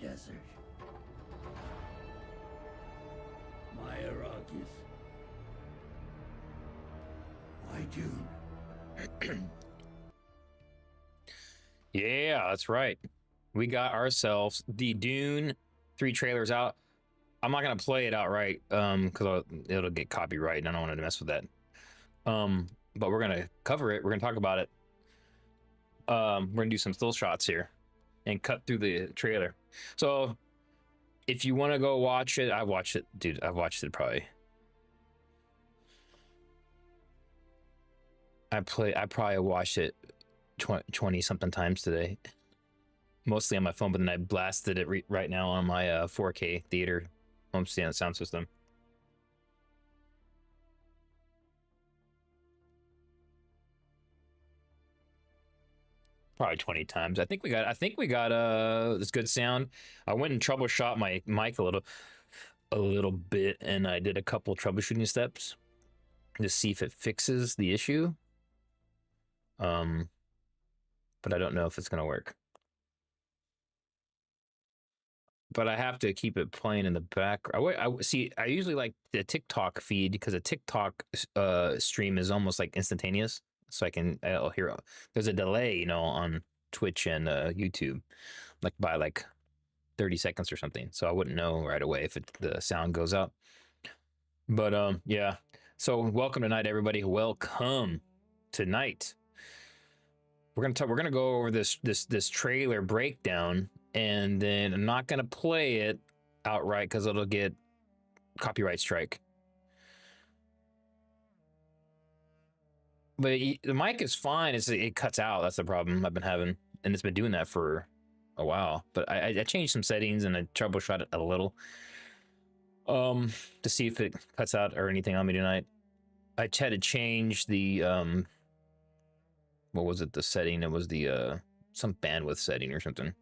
desert. My Arrakis. My Dune. Yeah, that's right. We got ourselves the Dune 3 trailers out. I'm not gonna play it outright, because it'll get copyright, and I don't want to mess with that. But we're gonna cover it. We're gonna talk about it. We're gonna do some still shots here and cut through the trailer. So if you want to go watch it, I watched it, dude. I've watched it probably. I probably watched it 20 something times today, mostly on my phone, but then I blasted it right now on my 4K theater home sound system. Probably 20 times. I think we got this good sound. I went and troubleshot my mic a little bit, and I did a couple troubleshooting steps to see if it fixes the issue. But I don't know if it's gonna work. But I have to keep it playing in the background. I usually like the TikTok feed because a TikTok stream is almost like instantaneous, so I'll hear. There's a delay, you know, on Twitch and YouTube, like by like 30 seconds or something. So I wouldn't know right away if the sound goes out. But yeah. So welcome tonight, everybody. Welcome tonight. We're gonna go over this trailer breakdown, and then I'm not gonna play it outright because it'll get copyright strike. But the mic is fine. It cuts out. That's the problem I've been having, and it's been doing that for a while. But I changed some settings and I troubleshot it a little, to see if it cuts out or anything on me tonight. I had to change the what was it? The setting? It was the some bandwidth setting or something.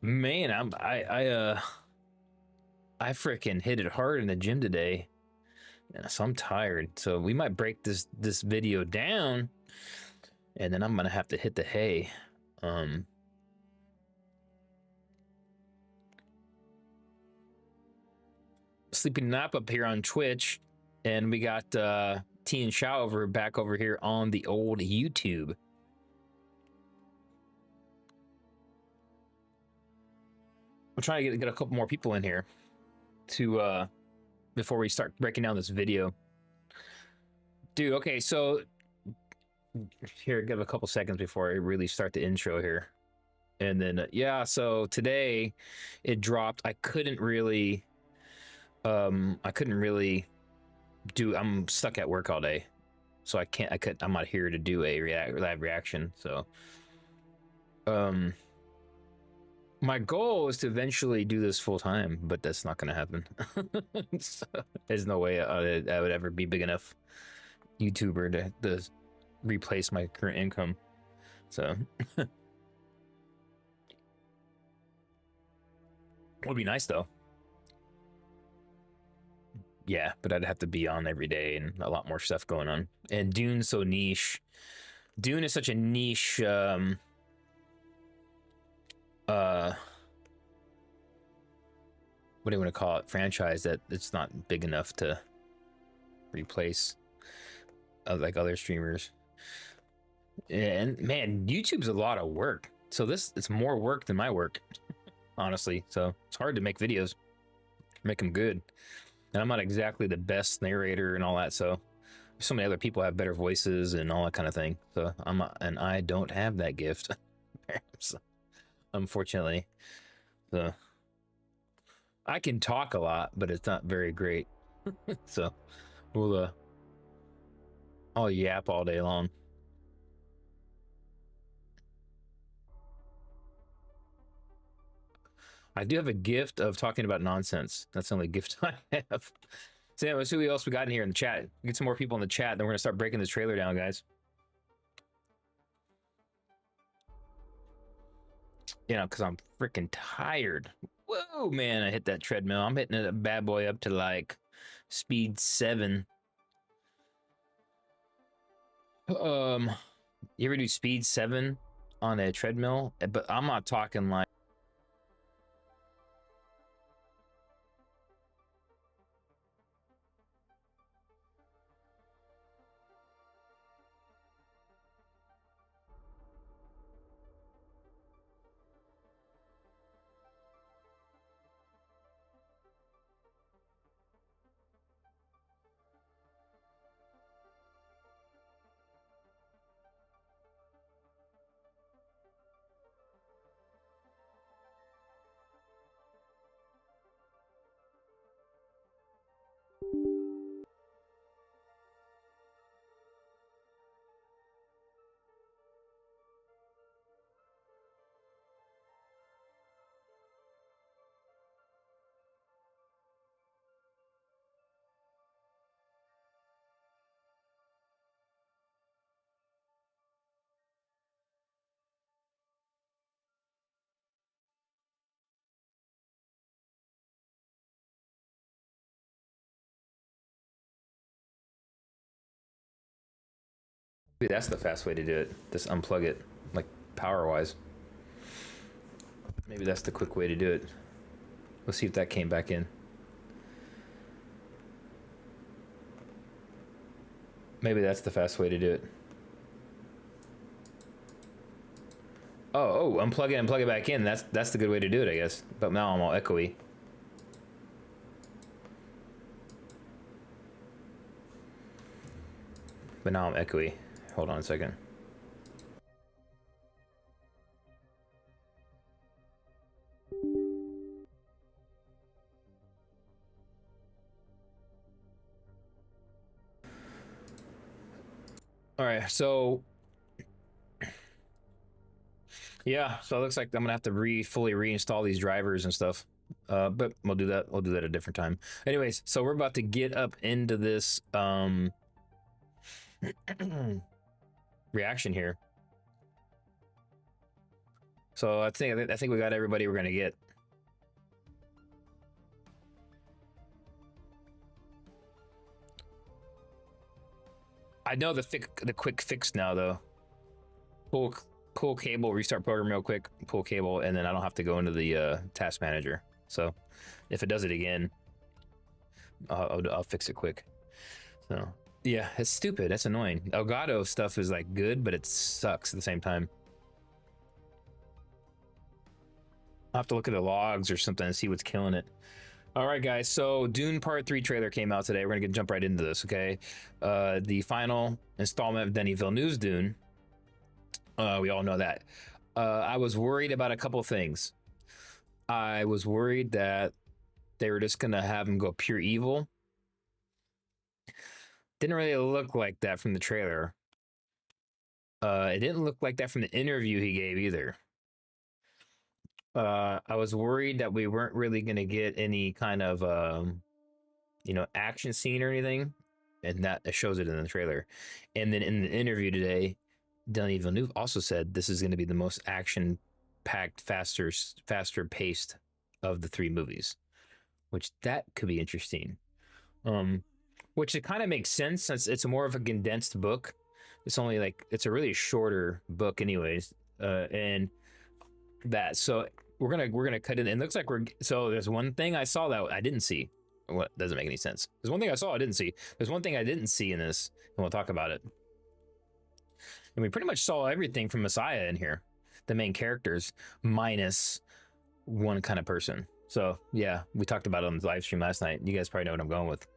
Man, I freaking hit it hard in the gym today. So I'm tired. So we might break this video down, and then I'm gonna have to hit the hay. Sleeping Nap up here on Twitch, and we got T and Shao back over here on the old YouTube. We're trying to get a couple more people in here to before we start breaking down this video. Dude, okay, so here, give a couple seconds before I really start the intro here. And then yeah, so today it dropped. I couldn't really do, I'm stuck at work all day. So I'm not here to do a live reaction. So my goal is to eventually do this full time, but that's not gonna happen. So, there's no way I would ever be big enough YouTuber to replace my current income. So would be nice though. Yeah, but I'd have to be on every day and a lot more stuff going on. And Dune's so niche. Dune is such a niche what do you want to call it, franchise, that it's not big enough to replace like other streamers. And man, YouTube's a lot of work, so it's more work than my work, honestly. So it's hard to make videos, make them good, and I'm not exactly the best narrator and all that. So so many other people have better voices and all that kind of thing. So and I don't have that gift. So, unfortunately. So I can talk a lot, but it's not very great. So I'll yap all day long. I do have a gift of talking about nonsense. That's the only gift I have. So yeah, let's see who else we got in here in the chat. Get some more people in the chat, then we're gonna start breaking this trailer down, guys. You know, because I'm freaking tired. Whoa, man, I hit that treadmill. I'm hitting that bad boy up to like speed 7. You ever do speed 7 on a treadmill? But I'm not talking like Maybe that's the fast way to do it. Just unplug it, like power-wise. Maybe that's the quick way to do it. Let's see if that came back in. Maybe that's the fast way to do it. Oh, unplug it and plug it back in. That's the good way to do it, I guess. But now I'm all echoey. But now I'm echoey. Hold on a second. All right, so yeah, so it looks like I'm gonna have to fully reinstall these drivers and stuff. But we'll do that. We'll do that at a different time. Anyways, so we're about to get up into this reaction here. So I think we got everybody we're gonna get. I know the quick fix now though. Pull cable, restart program real quick, pull cable, and then I don't have to go into the task manager. So if it does it again, I'll fix it quick. So yeah, it's stupid. That's annoying. Elgato stuff is like good, but it sucks at the same time. I'll have to look at the logs or something and see what's killing it. All right, guys. So Dune Part 3 trailer came out today. We're gonna jump right into this, okay? The final installment of Denis Villeneuve's Dune. We all know that. I was worried about a couple things. I was worried that they were just gonna have him go pure evil. Didn't really look like that from the trailer. It didn't look like that from the interview he gave either. I was worried that we weren't really gonna get any kind of action scene or anything, and that shows it in the trailer. And then in the interview today, Denis Villeneuve also said this is going to be the most action-packed, faster paced of the 3 movies, which that could be interesting. Which it kind of makes sense since it's more of a condensed book. It's only like it's a really shorter book, anyways, and that. So we're gonna cut it. It looks like so there's one thing I saw that I didn't see. What doesn't make any sense. There's one thing I saw I didn't see. There's one thing I didn't see in this, and we'll talk about it. And we pretty much saw everything from Messiah in here, the main characters, minus one kind of person. So yeah, we talked about it on the live stream last night. You guys probably know what I'm going with.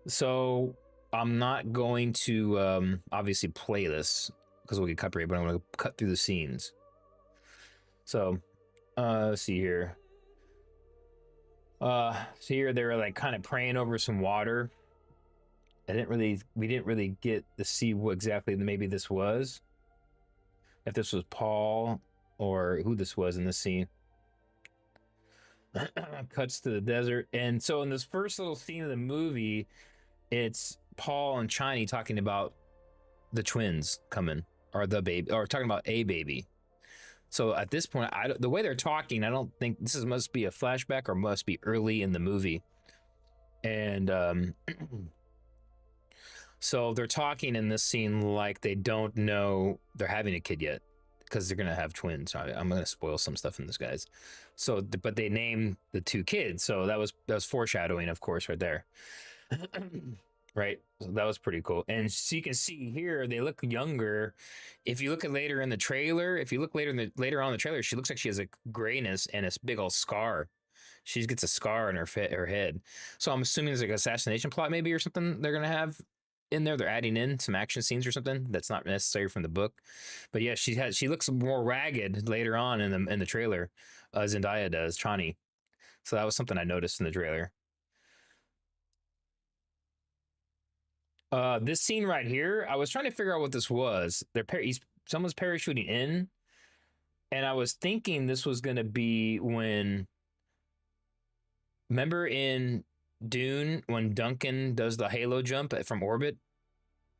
So I'm not going to obviously play this because we'll get copyright, but I'm going to cut through the scenes. So let's see here. So here they're like kind of praying over some water. We didn't really get to see what exactly maybe this was. If this was Paul or who this was in this scene. Cuts to the desert. And so in this first little scene of the movie, it's Paul and Chani talking about the twins coming, or the baby, or talking about a baby. So at this point, the way they're talking, I don't think this must be a flashback or must be early in the movie. And so they're talking in this scene like they don't know they're having a kid yet because they're gonna have twins. I'm gonna spoil some stuff in this, guys. So, but they named the 2 kids, so that was foreshadowing, of course, right there. Right, so that was pretty cool. And so you can see here they look younger. If you look at later in the trailer, later on in the trailer, she looks like she has a grayness and a big old scar. She gets a scar in her head. So I'm assuming there's like an assassination plot maybe or something they're gonna have in there. They're adding in some action scenes or something that's not necessary from the book. But yeah, she looks more ragged later on in the trailer. Zendaya does, Chani. So that was something I noticed in the trailer. This scene right here, I was trying to figure out what this was. Someone's parachuting in, and I was thinking this was gonna be when. Remember in Dune when Duncan does the halo jump from orbit,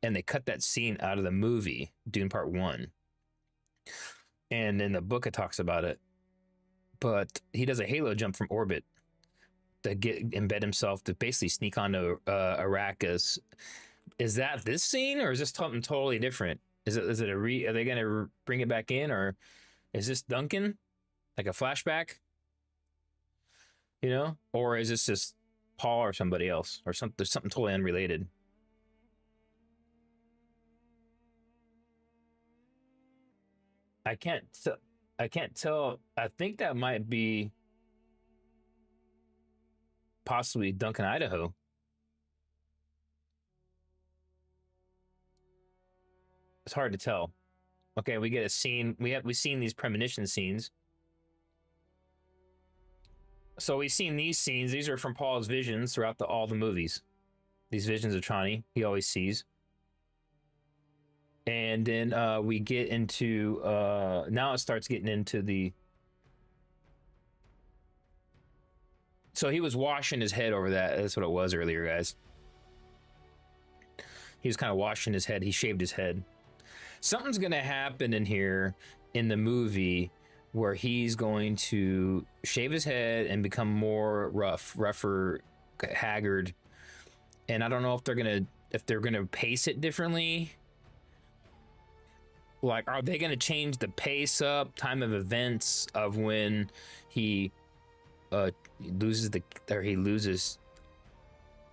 and they cut that scene out of the movie Dune Part 1, and in the book it talks about it. But he does a halo jump from orbit to embed himself to basically sneak onto Arrakis Is that this scene, or is this something totally different? Is it are they gonna bring it back in, or is this Duncan, like a flashback, or is this just Paul or somebody else, or something? There's something totally unrelated. I can't. I can't tell. I think that might be possibly Duncan, Idaho. It's hard to tell. Okay, we get a scene. We've seen these premonition scenes. So we've seen these scenes. These are from Paul's visions throughout all the movies. These visions of Chani, he always sees. And then we get into now it starts getting into the. So he was washing his head over that. That's what it was earlier, guys. He was kind of washing his head. He shaved his head. Something's going to happen in here in the movie where he's going to shave his head and become more rougher, haggard. And I don't know if they're gonna pace it differently. Like, are they gonna change the pace up, time of events of when he loses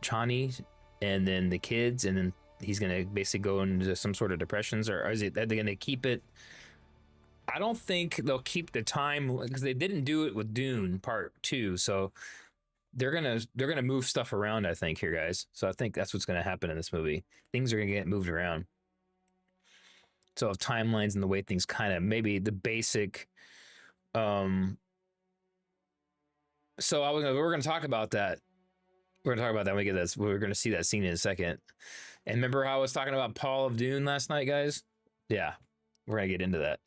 Chani and then the kids, and then he's gonna basically go into some sort of depressions, or are they gonna keep it? I don't think they'll keep the time, because they didn't do it with Dune Part 2, so they're gonna move stuff around, I think, here, guys. So I think that's what's gonna happen in this movie. Things are gonna get moved around. So of timelines and the way things kind of, maybe the basic. So we're gonna talk about that. We're gonna talk about that when we get this. We're gonna see that scene in a second. And remember how I was talking about Paul of Dune last night, guys? Yeah, we're gonna get into that.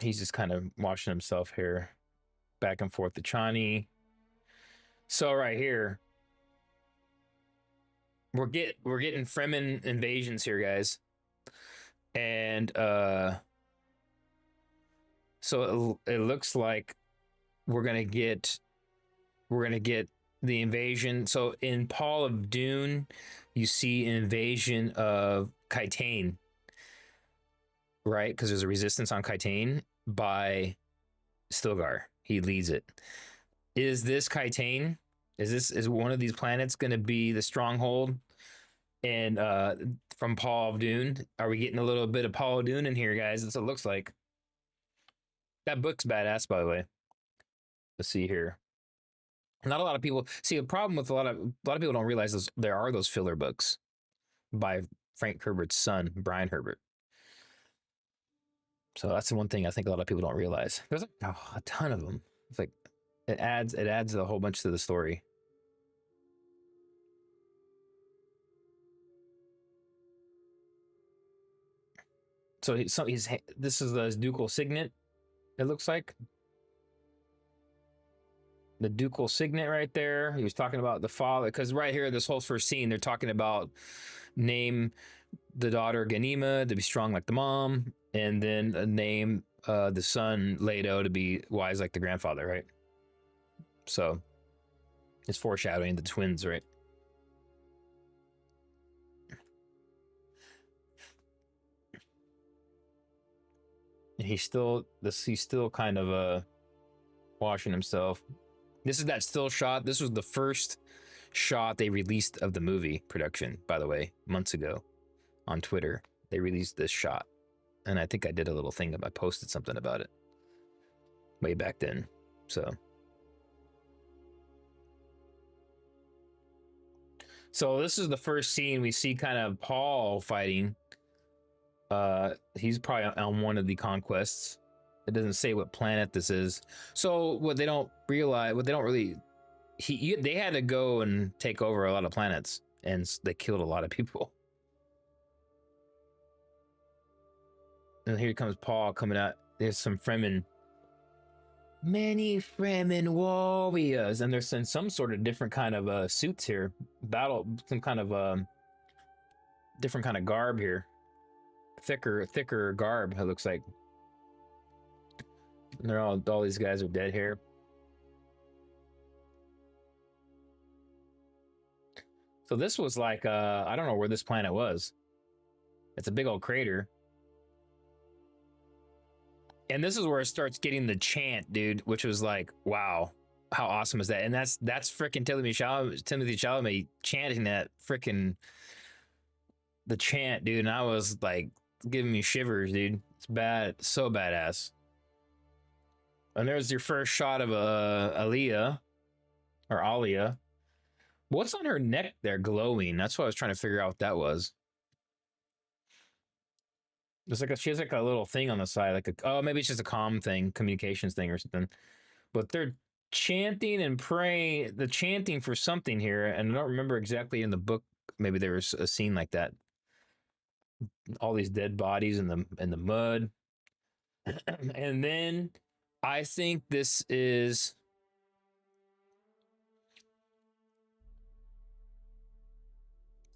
He's just kind of washing himself here, back and forth to Chani. So right here, we're getting Fremen invasions here, guys, and so it looks like we're gonna get the invasion. So in Paul of Dune, you see an invasion of Kitane, right? Because there's a resistance on Kitane by Stilgar. He leads it. Is this Kitane? Is one of these planets going to be the stronghold? And from Paul of Dune, are we getting a little bit of Paul of Dune in here, guys? That's what it looks like. That book's badass, by the way. Let's see here. Not a lot of people see the problem with a lot of people don't realize there are those filler books by Frank Herbert's son, Brian Herbert. So that's the one thing I think a lot of people don't realize. There's like a ton of them. It's like it adds a whole bunch to the story. So this is the ducal signet. It looks like the ducal signet right there. He was talking about the father, because right here, this whole first scene, they're talking about name the daughter Ganima to be strong like the mom, and then name the son Leto to be wise like the grandfather, right? So it's foreshadowing the twins, right? And he's still kind of washing himself. This is that still shot. This was the first shot they released of the movie production, by the way, months ago on Twitter. They released this shot, and I think I did a little thing. I posted something about it way back then. So this is the first scene we see kind of Paul fighting. He's probably on one of the conquests. It doesn't say what planet this is. So what they don't really, they had to go and take over a lot of planets, and they killed a lot of people. And here comes Paul coming out. There's some Fremen. Many Fremen warriors, and there's some sort of different kind of suits here. Some kind of different kind of garb here. Thicker garb, it looks like. And they're all these guys are dead here. So this was like I don't know where this planet was. It's a big old crater. And this is where it starts getting the chant, dude, which was like, wow, how awesome is that? And that's freaking Timothy Chalamet chanting that freaking the chant, dude. And I was like giving me shivers, dude. It's bad, so badass. And there's your first shot of Aliyah or Alia. What's on her neck there glowing? That's what I was trying to figure out what that was. It's like she has like a little thing on the side, like oh, maybe it's just a comm thing, communications thing or something. But they're chanting and praying, the chanting for something here, and I don't remember exactly in the book. Maybe there was a scene like that. All these dead bodies in the mud, and then I think this is.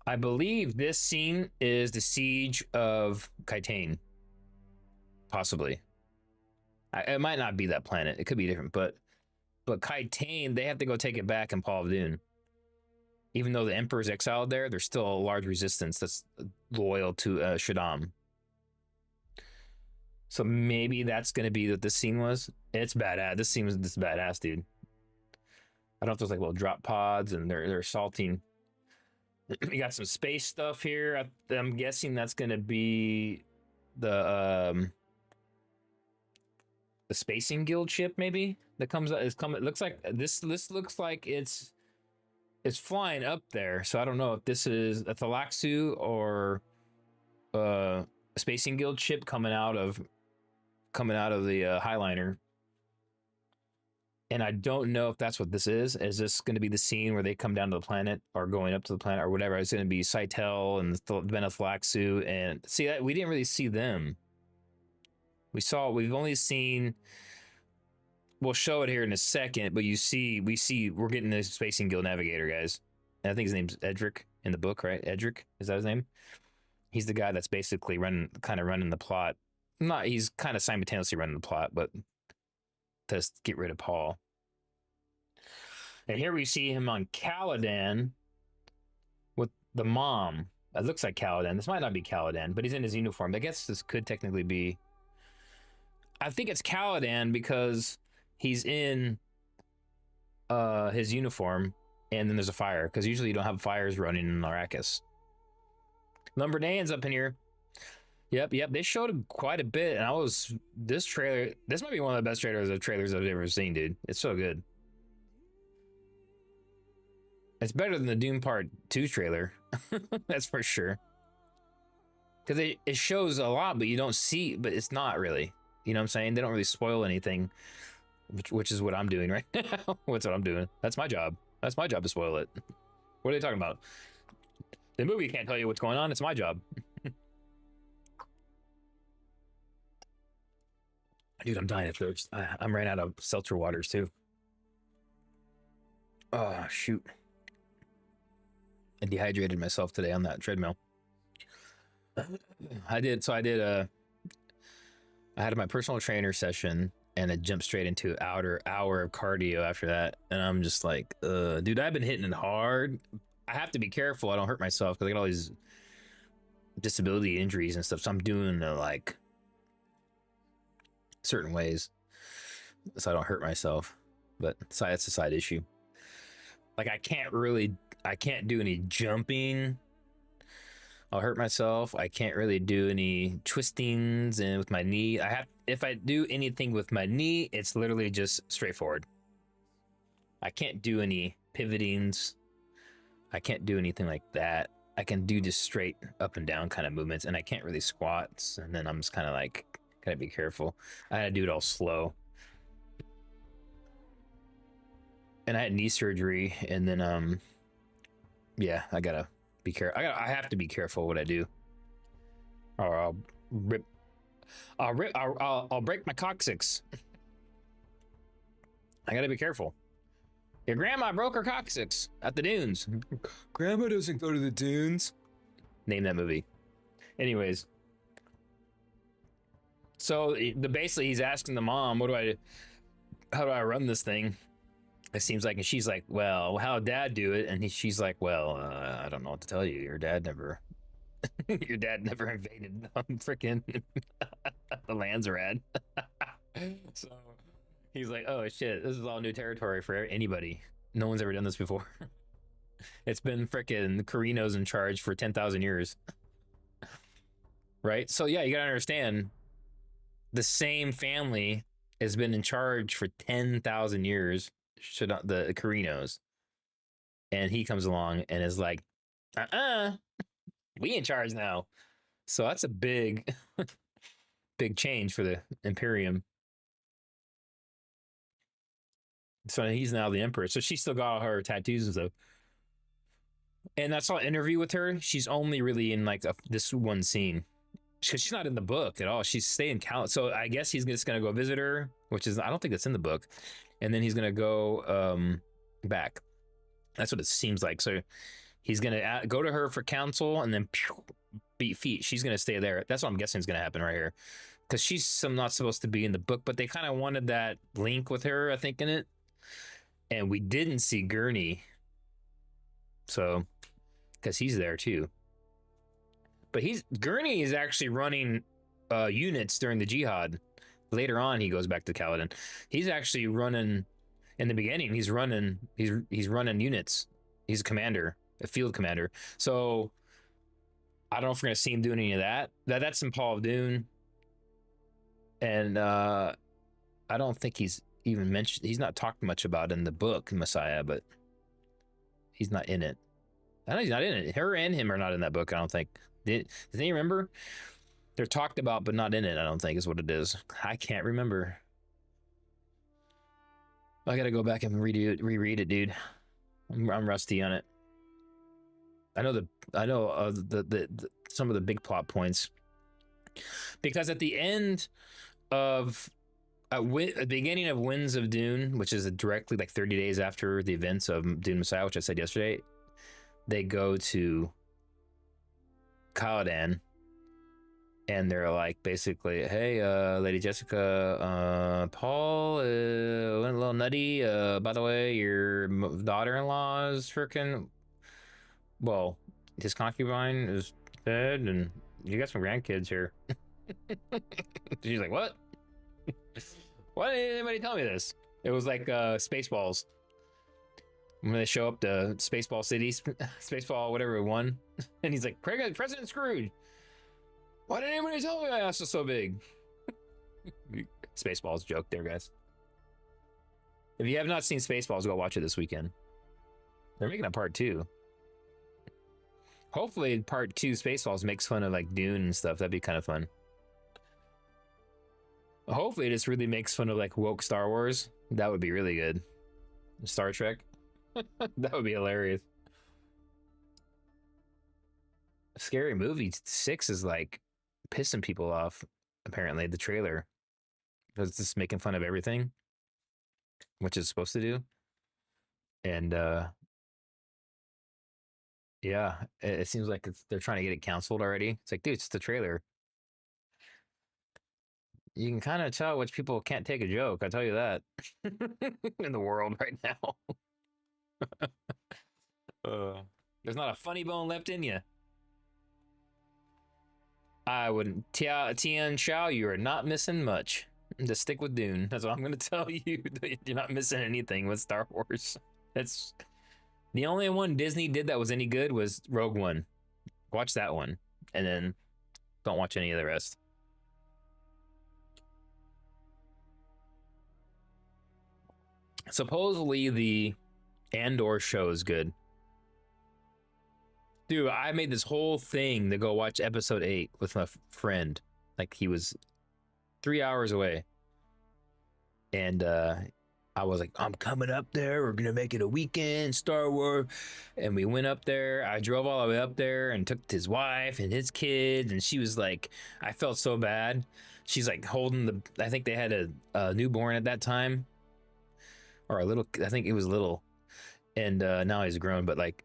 I believe this scene is the siege of Kitane. Possibly. It might not be that planet. It could be different, but Kitane, they have to go take it back in Paul of Dune. Even though the Emperor's exiled there, there's still a large resistance that's loyal to Shaddam. So maybe that's going to be what this scene was. It's badass. This scene was this badass, dude. I don't know if there's like little drop pods and they're assaulting. You got some space stuff here. I'm guessing that's going to be the Spacing Guild ship, maybe that comes out. Is coming. It looks like this looks like it's flying up there. So I don't know if this is a Thalaxu or a Spacing Guild ship coming out of the Highliner. And I don't know if that's what this is. Is this going to be the scene where they come down to the planet or going up to the planet or whatever? It's going to be Saitel and Benethalaxu. And see that we didn't really see them. We've only seen. We'll show it here in a second, but we're getting the Spacing Guild navigator, guys. And I think his name's Edric in the book, right? Edric, is that his name? He's the guy that's basically running the plot. He's kind of simultaneously running the plot, but to get rid of Paul. And here we see him on Caladan with the mom. It looks like Caladan. This might not be Caladan, but he's in his uniform. I guess this could technically be. I think it's Caladan because he's in his uniform, and then there's a fire. Because usually you don't have fires running in Arrakis. Lumberdane's up in here. Yep. They showed quite a bit, and this trailer. This might be one of the best trailers I've ever seen, dude. It's so good. It's better than the Dune Part 2 trailer. That's for sure. Because it shows a lot, but you don't see, but it's not really. You know what I'm saying? They don't really spoil anything, which is what I'm doing right now. What's what I'm doing. That's my job. That's my job to spoil it. What are they talking about? The movie can't tell you what's going on. It's my job. Dude, I'm dying of thirst. I'm ran out of seltzer waters too. Oh, shoot. I dehydrated myself today on that treadmill. I had my personal trainer session and it jumped straight into hour of cardio after that. And I'm just like, dude, I've been hitting it hard. I have to be careful I don't hurt myself because I got all these disability injuries and stuff. So I'm doing like certain ways so I don't hurt myself. But that's a side issue. Like I can't do any jumping. I'll hurt myself. I can't really do any twistings and with my knee. If I do anything with my knee, it's literally just straightforward. I can't do any pivotings. I can't do anything like that. I can do just straight up and down kind of movements, and I can't really squats. And then I'm just kind of like, gotta be careful. I had to do it all slow. And I had knee surgery, and then yeah, I gotta be careful. I have to be careful what I do, or I'll break my coccyx. I gotta be careful. Your grandma broke her coccyx at the dunes. Grandma doesn't go to the dunes. Name that movie. Anyways, so basically he's asking the mom, how do I run this thing? It seems like, and she's like, well, how'd dad do it? And she's like, well, I don't know what to tell you. Your dad never, your dad never invaded freaking the Landsrad. So he's like, oh shit, this is all new territory for anybody. No one's ever done this before. It's been freaking Carinos in charge for 10,000 years. Right? So yeah, you gotta understand the same family has been in charge for 10,000 years, should not the Carinos. And he comes along and is like, we in charge now. So that's a big, big change for the Imperium. So he's now the emperor. So she still got all her tattoos and stuff. And I saw an interview with her. She's only really in like this one scene. Because she's not in the book at all. She's staying Cal. So I guess he's just going to go visit her, which is, I don't think that's in the book. And then he's going to go back. That's what it seems like. So he's going to go to her for counsel and then beat feet. She's going to stay there. That's what I'm guessing is going to happen right here. Because she's not supposed to be in the book, but they kind of wanted that link with her, I think, in it. And we didn't see Gurney. So, because he's there too. But Gurney is actually running units during the Jihad. Later on, he goes back to Kaladin. He's actually running. In the beginning, he's running units. He's a commander, a field commander. So I don't know if we're gonna see him doing any of that. That's in Paul of Dune, and I don't think he's even mentioned. He's not talked much about in the book Messiah, but he's not in it. I know he's not in it. Her and him are not in that book. I don't think. Does anyone remember? They're talked about, but not in it. I don't think is what it is. I can't remember. I gotta go back and reread it, dude. I'm rusty on it. I know the some of the big plot points, because at the end of at the beginning of Winds of Dune, which is directly like 30 days after the events of Dune Messiah, which I said yesterday, they go to Caladan and they're like, basically, hey, Lady Jessica, Paul went a little nutty. By the way, your daughter-in-law is freaking, well, his concubine is dead, and you got some grandkids here. She's like, what? Why didn't anybody tell me this? It was like Spaceballs. When they show up to Spaceball City, Spaceball whatever it won, and he's like, President Scrooge, why didn't anybody tell me my ass was so big? Spaceballs joke there, guys. If you have not seen Spaceballs, go watch it this weekend. They're making a part 2. Hopefully part 2 Spaceballs makes fun of like Dune and stuff. That'd be kind of fun. Hopefully it just really makes fun of like woke Star Wars. That would be really good. Star Trek. That would be hilarious. Scary Movie 6 is like pissing people off, apparently, the trailer. Because it's just making fun of everything, which it's supposed to do. And yeah, it seems like they're trying to get it canceled already. It's like, dude, it's the trailer. You can kind of tell which people can't take a joke, I tell you that. In the world right now. There's not a funny bone left in you. I wouldn't. Tian Shao, you are not missing much. Just stick with Dune. That's all I'm going to tell you. You're not missing anything with Star Wars. That's the only one Disney did that was any good was Rogue One. Watch that one, and then don't watch any of the rest. Supposedly the Andor show is good. Dude, I made this whole thing to go watch episode 8 with my friend. Like, he was 3 hours away. And I was like, I'm coming up there. We're going to make it a weekend, Star Wars. And we went up there. I drove all the way up there and took his wife and his kids. And she was like, I felt so bad. She's like holding I think they had a newborn at that time. Or a little, I think it was little. And now he's grown, but like,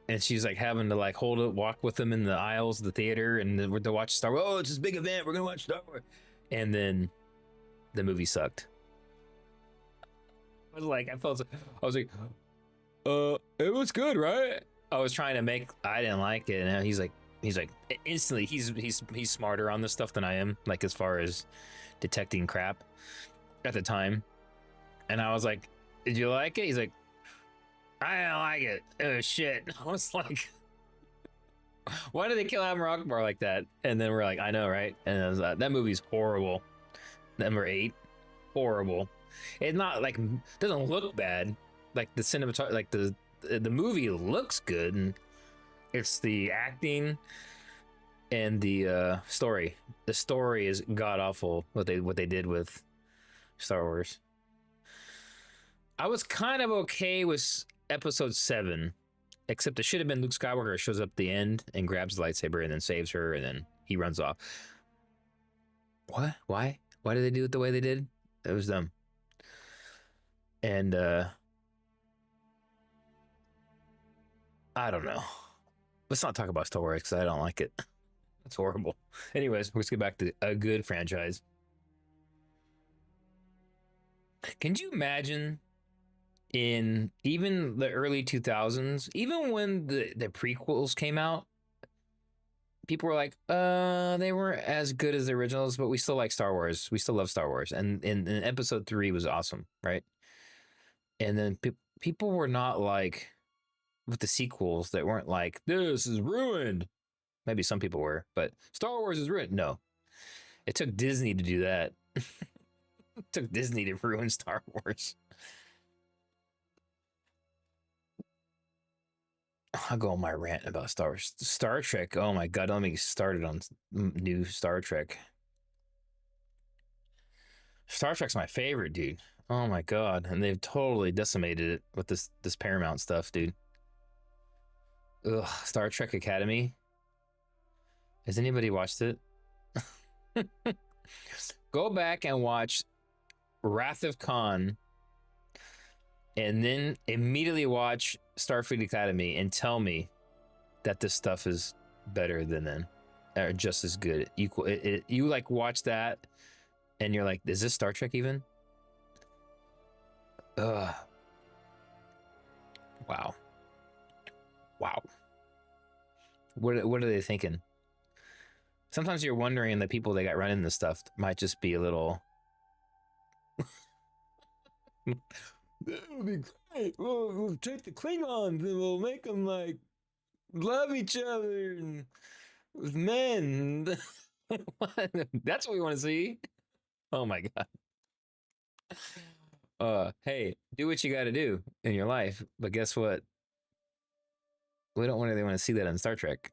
and she's like having to like hold it, walk with him in the aisles of the theater, and we're to watch Star Wars. Oh, it's this big event. We're gonna watch Star Wars. And then the movie sucked. was like, I was like, it was good, right? I was trying to make. I didn't like it, and he's like, instantly, he's smarter on this stuff than I am, like as far as detecting crap at the time. And I was like, did you like it? He's like, I didn't like it. Oh shit. I was like, why did they kill Adam Rockbar like that? And then we're like, I know, right? And I was like, that movie's horrible. Number 8, horrible. It's not like, doesn't look bad. Like the cinematography, like the movie looks good, and it's the acting and the story. The story is god awful. What they did with Star Wars. I was kind of okay with episode 7, except it should have been Luke Skywalker shows up at the end and grabs the lightsaber and then saves her, and then he runs off. What? Why? Why did they do it the way they did? It was dumb. And I don't know. Let's not talk about Star Wars because I don't like it. It's horrible. Anyways, let's get back to a good franchise. Can you imagine in even the early 2000s, even when the prequels came out, people were like, they weren't as good as the originals, but we still like Star Wars. We still love Star Wars. And episode 3 was awesome, right? And then people were not like, with the sequels, that weren't like, this is ruined. Maybe some people were, but Star Wars is ruined. No, it took Disney to do that. It took Disney to ruin Star Wars. I'll go on my rant about Star Trek. Oh my god, don't make me started on new Star Trek. Star Trek's my favorite, dude. Oh my god, and they've totally decimated it with this Paramount stuff, dude. Ugh, Star Trek Academy. Has anybody watched it? Go back and watch Wrath of Khan, and then immediately watch Starfleet Academy and tell me that this stuff is better than them, or just as good. Equal. You like watch that, and you're like, is this Star Trek even? Ugh. Wow. Wow. What are they thinking? Sometimes you're wondering the people that got running this stuff might just be a little. It'll be great. We'll take the Klingons and we'll make them like love each other and with men. That's what we want to see. Oh my god. Hey, do what you got to do in your life, but guess what? We don't really want to see that on Star Trek.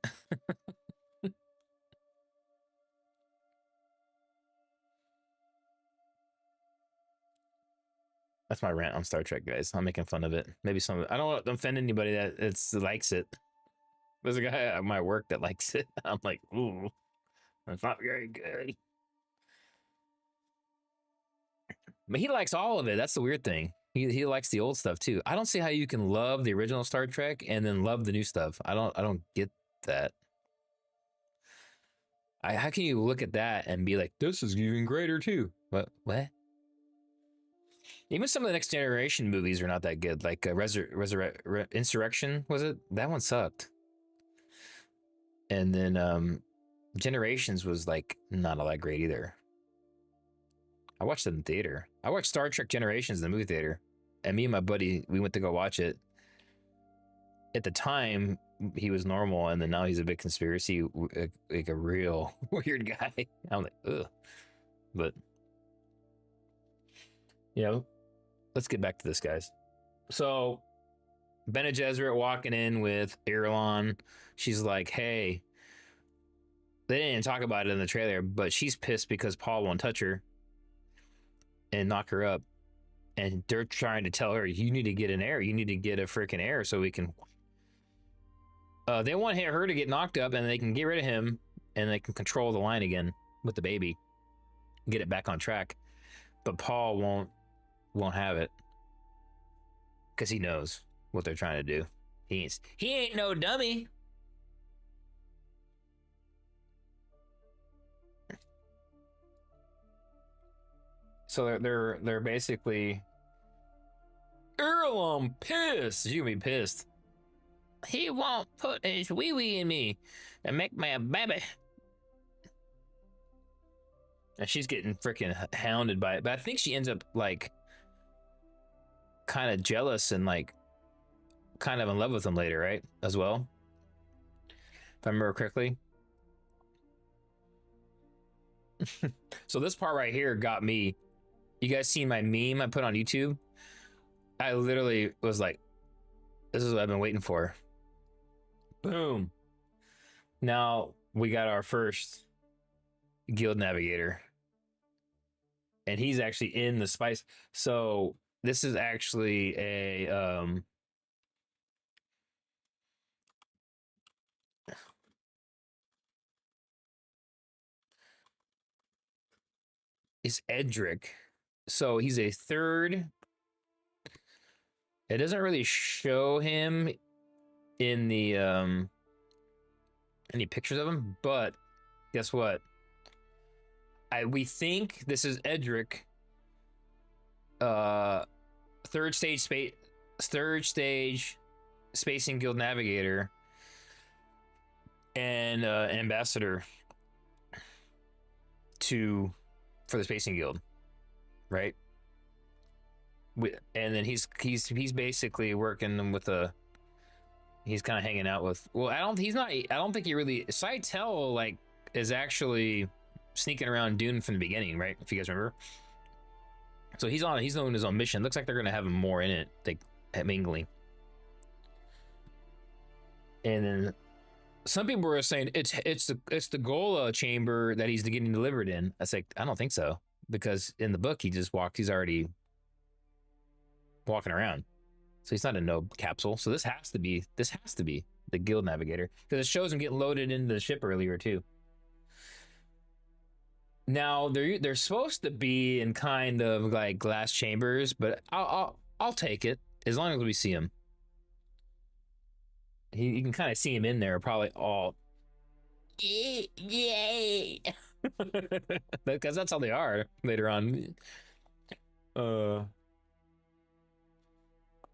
That's my rant on Star Trek, guys. I'm making fun of it. Maybe some. I don't want to offend anybody that likes it. There's a guy at my work that likes it. I'm like, ooh, it's not very good. But he likes all of it. That's the weird thing. He likes the old stuff too. I don't see how you can love the original Star Trek and then love the new stuff. I don't get that. How can you look at that and be like, this is even greater too? What? Even some of the Next Generation movies are not that good. Like Insurrection, was it? That one sucked. And then Generations was like not all that great either. I watched it in theater. I watched Star Trek Generations in the movie theater, and me and my buddy, we went to go watch it. At the time, he was normal, and then now he's a big conspiracy, like a real weird guy. I'm like, ugh. But let's get back to this, guys. So Bene Gesserit walking in with Irulan. She's like, hey, they didn't talk about it in the trailer, but she's pissed because Paul won't touch her and knock her up. And they're trying to tell her, you need to get an heir. You need to get a freaking heir so we can. They want her to get knocked up and they can get rid of him and they can control the line again with the baby, get it back on track. But Paul won't have it because he knows what they're trying to do. He ain't no dummy. So they're basically Earl, I'm pissed. She's gonna be pissed. He won't put his wee wee in me and make me a baby. And she's getting freaking hounded by it. But I think she ends up like kind of jealous and like kind of in love with him later, right? As well. If I remember correctly. So this part right here got me. You guys seen my meme I put on YouTube? I literally was like, this is what I've been waiting for. Boom. Now we got our first guild navigator. And he's actually in the spice. So this is actually a it's Edric. So he's a third. It doesn't really show him in the any pictures of him, but guess what? We think this is Edric, third stage spacing guild navigator and ambassador for the spacing guild, right? And then he's basically working with he's kind of hanging out with, well, I don't think he really, Saitel like is actually sneaking around Dune from the beginning, right? If you guys remember. So he's on his own mission. Looks like they're gonna have him more in it, like at mingling. And then some people were saying it's the Gola chamber that he's getting delivered in. I say I don't think so, because in the book he's already walking around. So he's not in no capsule. So this has to be the guild navigator, because it shows him getting loaded into the ship earlier too. Now they're supposed to be in kind of like glass chambers, but I'll take it as long as we see him. You can kind of see him in there, probably all yay, because that's how they are later on.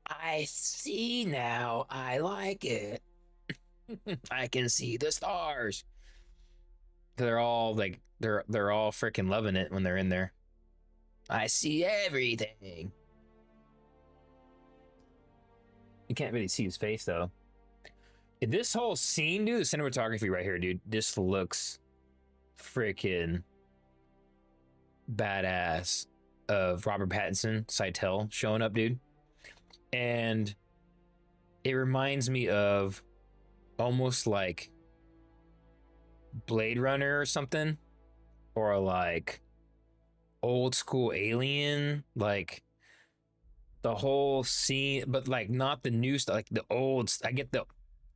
I see now. I like it. I can see the stars. They're all like they're all freaking loving it when they're in there. I see everything. You can't really see his face though. This whole scene, dude, the cinematography right here, dude, this looks freaking badass. Of Robert Pattinson, Saitel showing up, dude. And it reminds me of almost like Blade Runner or something, or like old school Alien, like the whole scene, but like not the new stuff, like the old. I get the,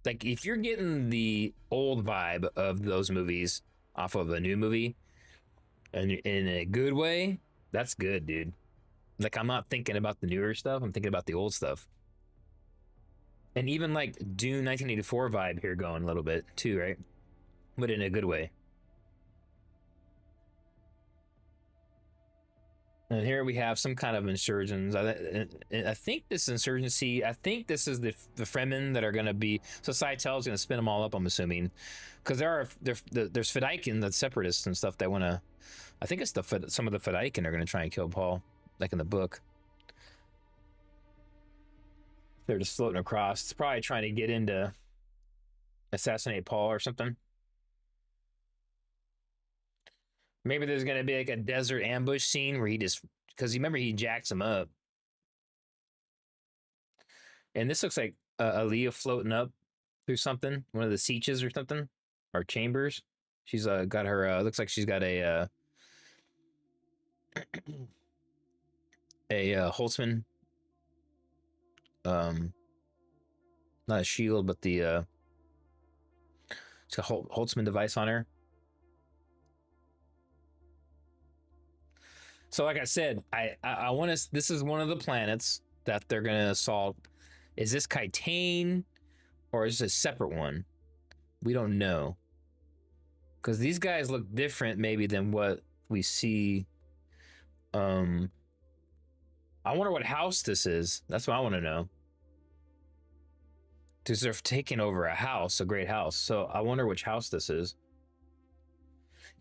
like, if you're getting the old vibe of those movies off of a new movie and in a good way, that's good, dude. Like, I'm not thinking about the newer stuff, I'm thinking about the old stuff. And even like Dune 1984 vibe here going a little bit too, right? But in a good way. And here we have some kind of insurgents. I think this insurgency, I think this is the Fremen that are going to be, so Saitel is going to spin them all up, I'm assuming. Because there's Fedaykin, the separatists and stuff that want to, I think it's some of the Fedaykin are going to try and kill Paul, like in the book. They're just floating across. It's probably trying to get into assassinate Paul or something. Maybe there's going to be like a desert ambush scene where he just, because you remember he jacks him up. And this looks like Aaliyah floating up through something, one of the sieges or something, or chambers. She's got her, looks like she's got a Holtzman, not a shield, but the it's a Holtzman device on her. So like I said, I want to, this is one of the planets that they're going to assault. Is this Kitane or is this a separate one? We don't know. Because these guys look different maybe than what we see I wonder what house this is. That's what I want to know. Because they're taking over a house, a great house. So I wonder which house this is.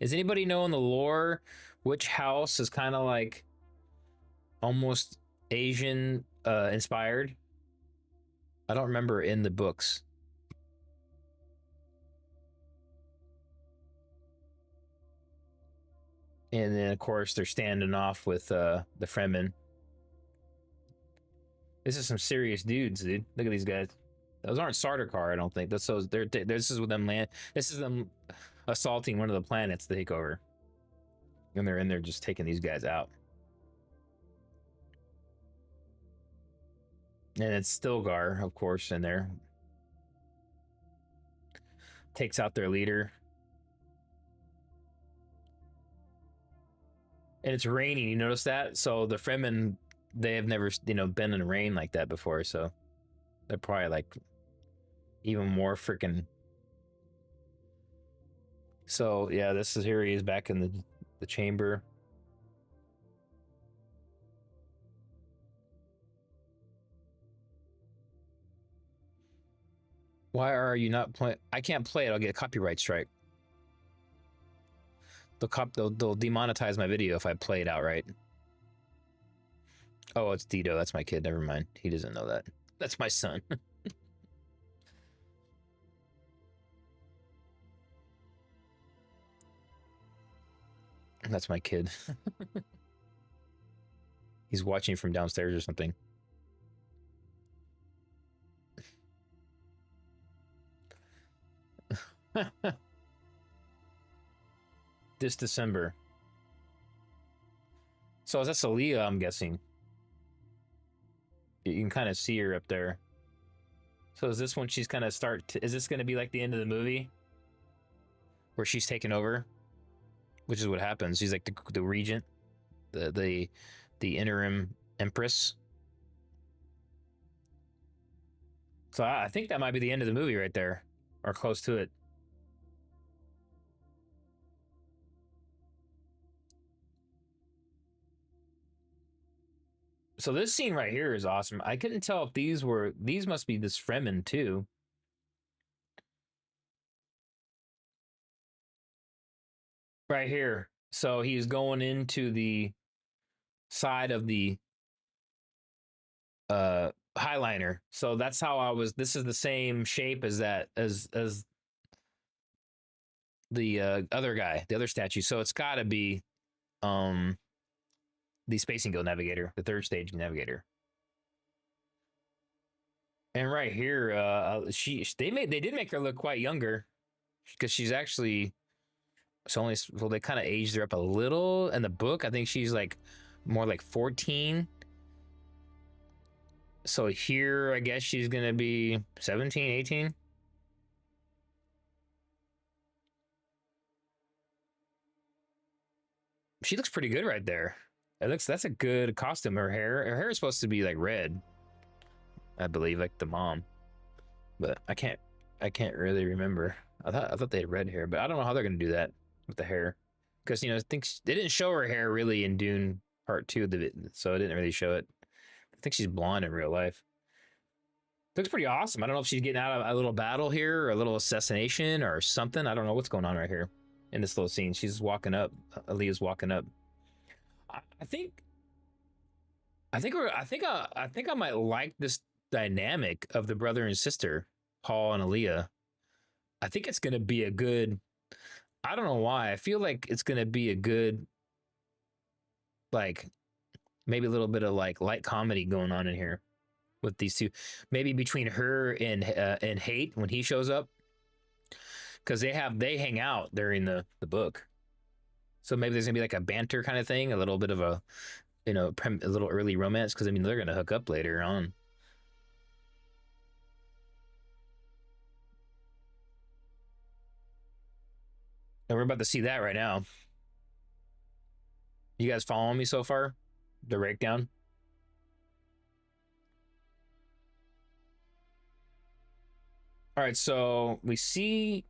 Does anybody know in the lore which house is kind of like almost Asian inspired? I don't remember in the books. And then of course they're standing off with the Fremen. This is some serious dudes, dude. Look at these guys. Those aren't Sardaukar, I don't think. That's those. This is with them land. This is them assaulting one of the planets to take over, and they're in there just taking these guys out. And it's Stilgar, of course, in there. Takes out their leader. And it's raining. You notice that? So the Fremen, they have never, been in rain like that before. So they're probably like even more freaking. So yeah, this is here he is back in the chamber. Why are you not playing? I can't play it. I'll get a copyright strike. They'll demonetize my video if I play it outright. Oh, it's Dito. That's my kid. Never mind. He doesn't know that. That's my son. That's my kid. He's watching from downstairs or something. This December. So is that Aaliyah, I'm guessing? You can kind of see her up there. So is this when she's kind of is this going to be like the end of the movie? Where she's taken over? Which is what happens. She's like the regent, the interim empress. So I think that might be the end of the movie right there, or close to it. So this scene right here is awesome. I couldn't tell if these must be this Fremen too. Right here. So he's going into the side of the highliner. So that's how I was. This is the same shape as that as the other guy, the other statue. So it's got to be the Spacing Guild navigator, the third stage navigator. And right here, they did make her look quite younger because she's actually they kind of aged her up a little in the book. I think she's like more like 14. So here, I guess she's gonna be 17, 18. She looks pretty good right there. That's a good costume. Her hair is supposed to be like red, I believe, like the mom. But I can't really remember. I thought they had red hair, but I don't know how they're gonna do that with the hair, because I think they didn't show her hair really in Dune Part 2, so it didn't really show it. I think she's blonde in real life. Looks pretty awesome. I don't know if she's getting out of a little battle here, or a little assassination or something. I don't know what's going on right here in this little scene. She's walking up. Aaliyah's walking up. I think I might like this dynamic of the brother and sister, Paul and Aaliyah. I think it's going to be a good. I don't know why. I feel like it's going to be a good, like, maybe a little bit of like light comedy going on in here with these two. Maybe between her and Hate when he shows up, because they hang out during the book. So maybe there's gonna be like a banter kind of thing, a little bit of a a little early romance, because I mean they're gonna hook up later on. And we're about to see that right now. You guys following me so far? The breakdown. All right, so we see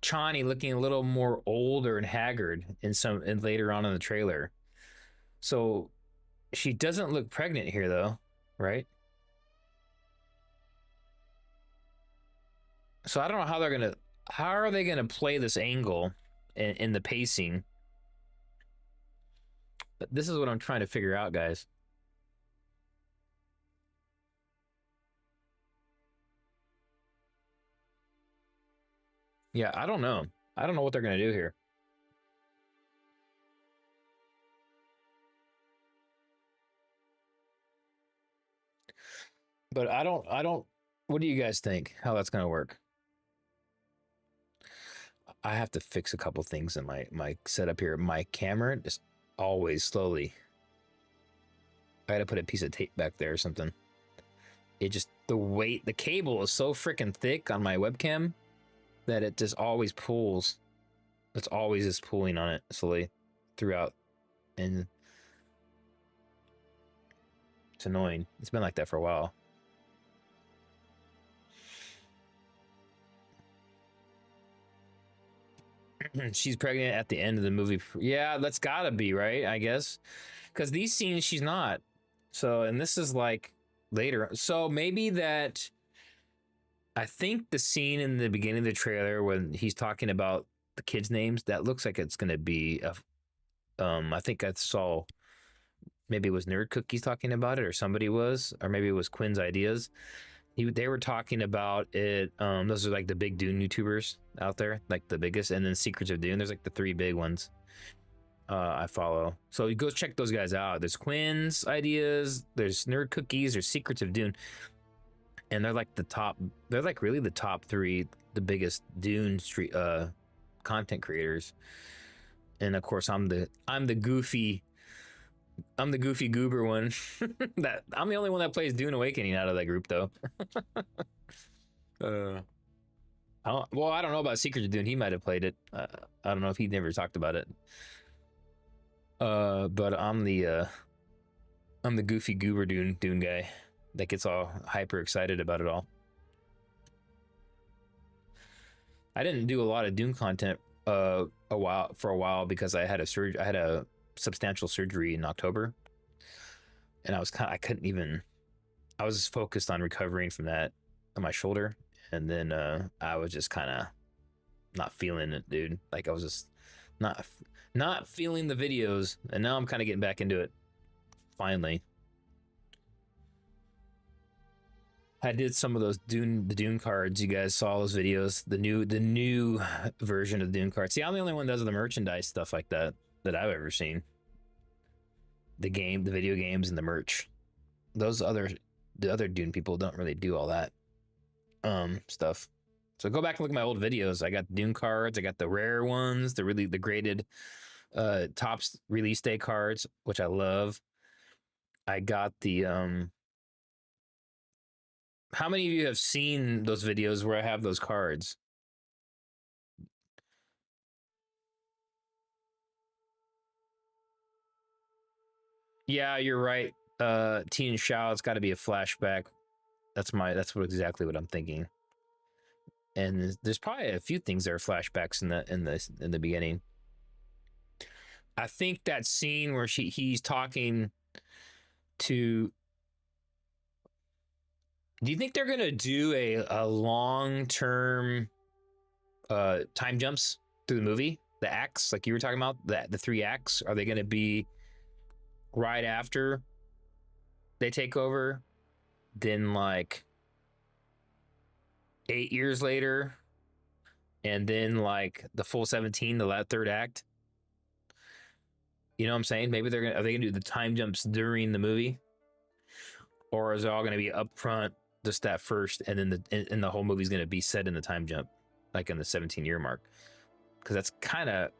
Chani looking a little more older and haggard in later on in the trailer. So She doesn't look pregnant here though, right? So I don't know how are they gonna play this angle in the pacing? But this is what I'm trying to figure out, guys. Yeah, I don't know. I don't know what they're gonna do here. But I don't what do you guys think how that's gonna work? I have to fix a couple things in my setup here. My camera is always slowly. I gotta put a piece of tape back there or something. It just the weight, the cable is so freaking thick on my webcam that it just always pulls. It's always just pulling on it slowly throughout, and it's annoying. It's been like that for a while. She's pregnant at the end of the movie. Yeah, that's gotta be right, I guess, because these scenes she's not. So, and this is like later. So maybe that. I think the scene in the beginning of the trailer when he's talking about the kids' names, that looks like it's gonna be a. I think I saw maybe it was Nerd Cookies talking about it, or somebody was, or maybe it was Quinn's ideas. They were talking about it. Those are like the big Dune YouTubers out there, like the biggest, and then Secrets of Dune. There's like the three big ones I follow. So you go check those guys out. There's Quinn's ideas. There's Nerd Cookies. There's Secrets of Dune, and they're like the top. They're like really the top three, the biggest Dune street content creators. And of course, I'm the goofy goober one. That I'm the only one that plays Dune Awakening out of that group, though. I don't know about Secret of Dune. He might have played it. I don't know if he never talked about it. But I'm the goofy goober Dune guy that gets all hyper excited about it all. I didn't do a lot of Dune content for a while because I had a substantial surgery in October, and I couldn't even. I was focused on recovering from that on my shoulder, and then I was just kind of not feeling it, dude. Like I was just not feeling the videos, and now I'm kind of getting back into it. Finally, I did some of the Dune cards. You guys saw those videos, the new version of the Dune cards. See, I'm the only one that does the merchandise stuff like that I've ever seen. The video games, and the merch. The other Dune people don't really do all that stuff. So go back and look at my old videos. I got Dune cards. I got the rare ones, the graded tops release day cards, which I love. I got the how many of you have seen those videos where I have those cards? Yeah, you're right. Teen Shao, it's got to be a flashback. That's exactly what I'm thinking. And there's probably a few things that are flashbacks in the beginning. I think that scene where he's talking to. Do you think they're gonna do a long term time jumps through the movie? The acts, like you were talking about, the three acts, are they gonna be right after they take over? Then like 8 years later, and then like the full 17, the third act. You know what I'm saying? Maybe are they gonna do the time jumps during the movie, or is it all gonna be up front, just that first, and then the whole movie's gonna be set in the time jump, like in the 17-year mark? Because that's kind of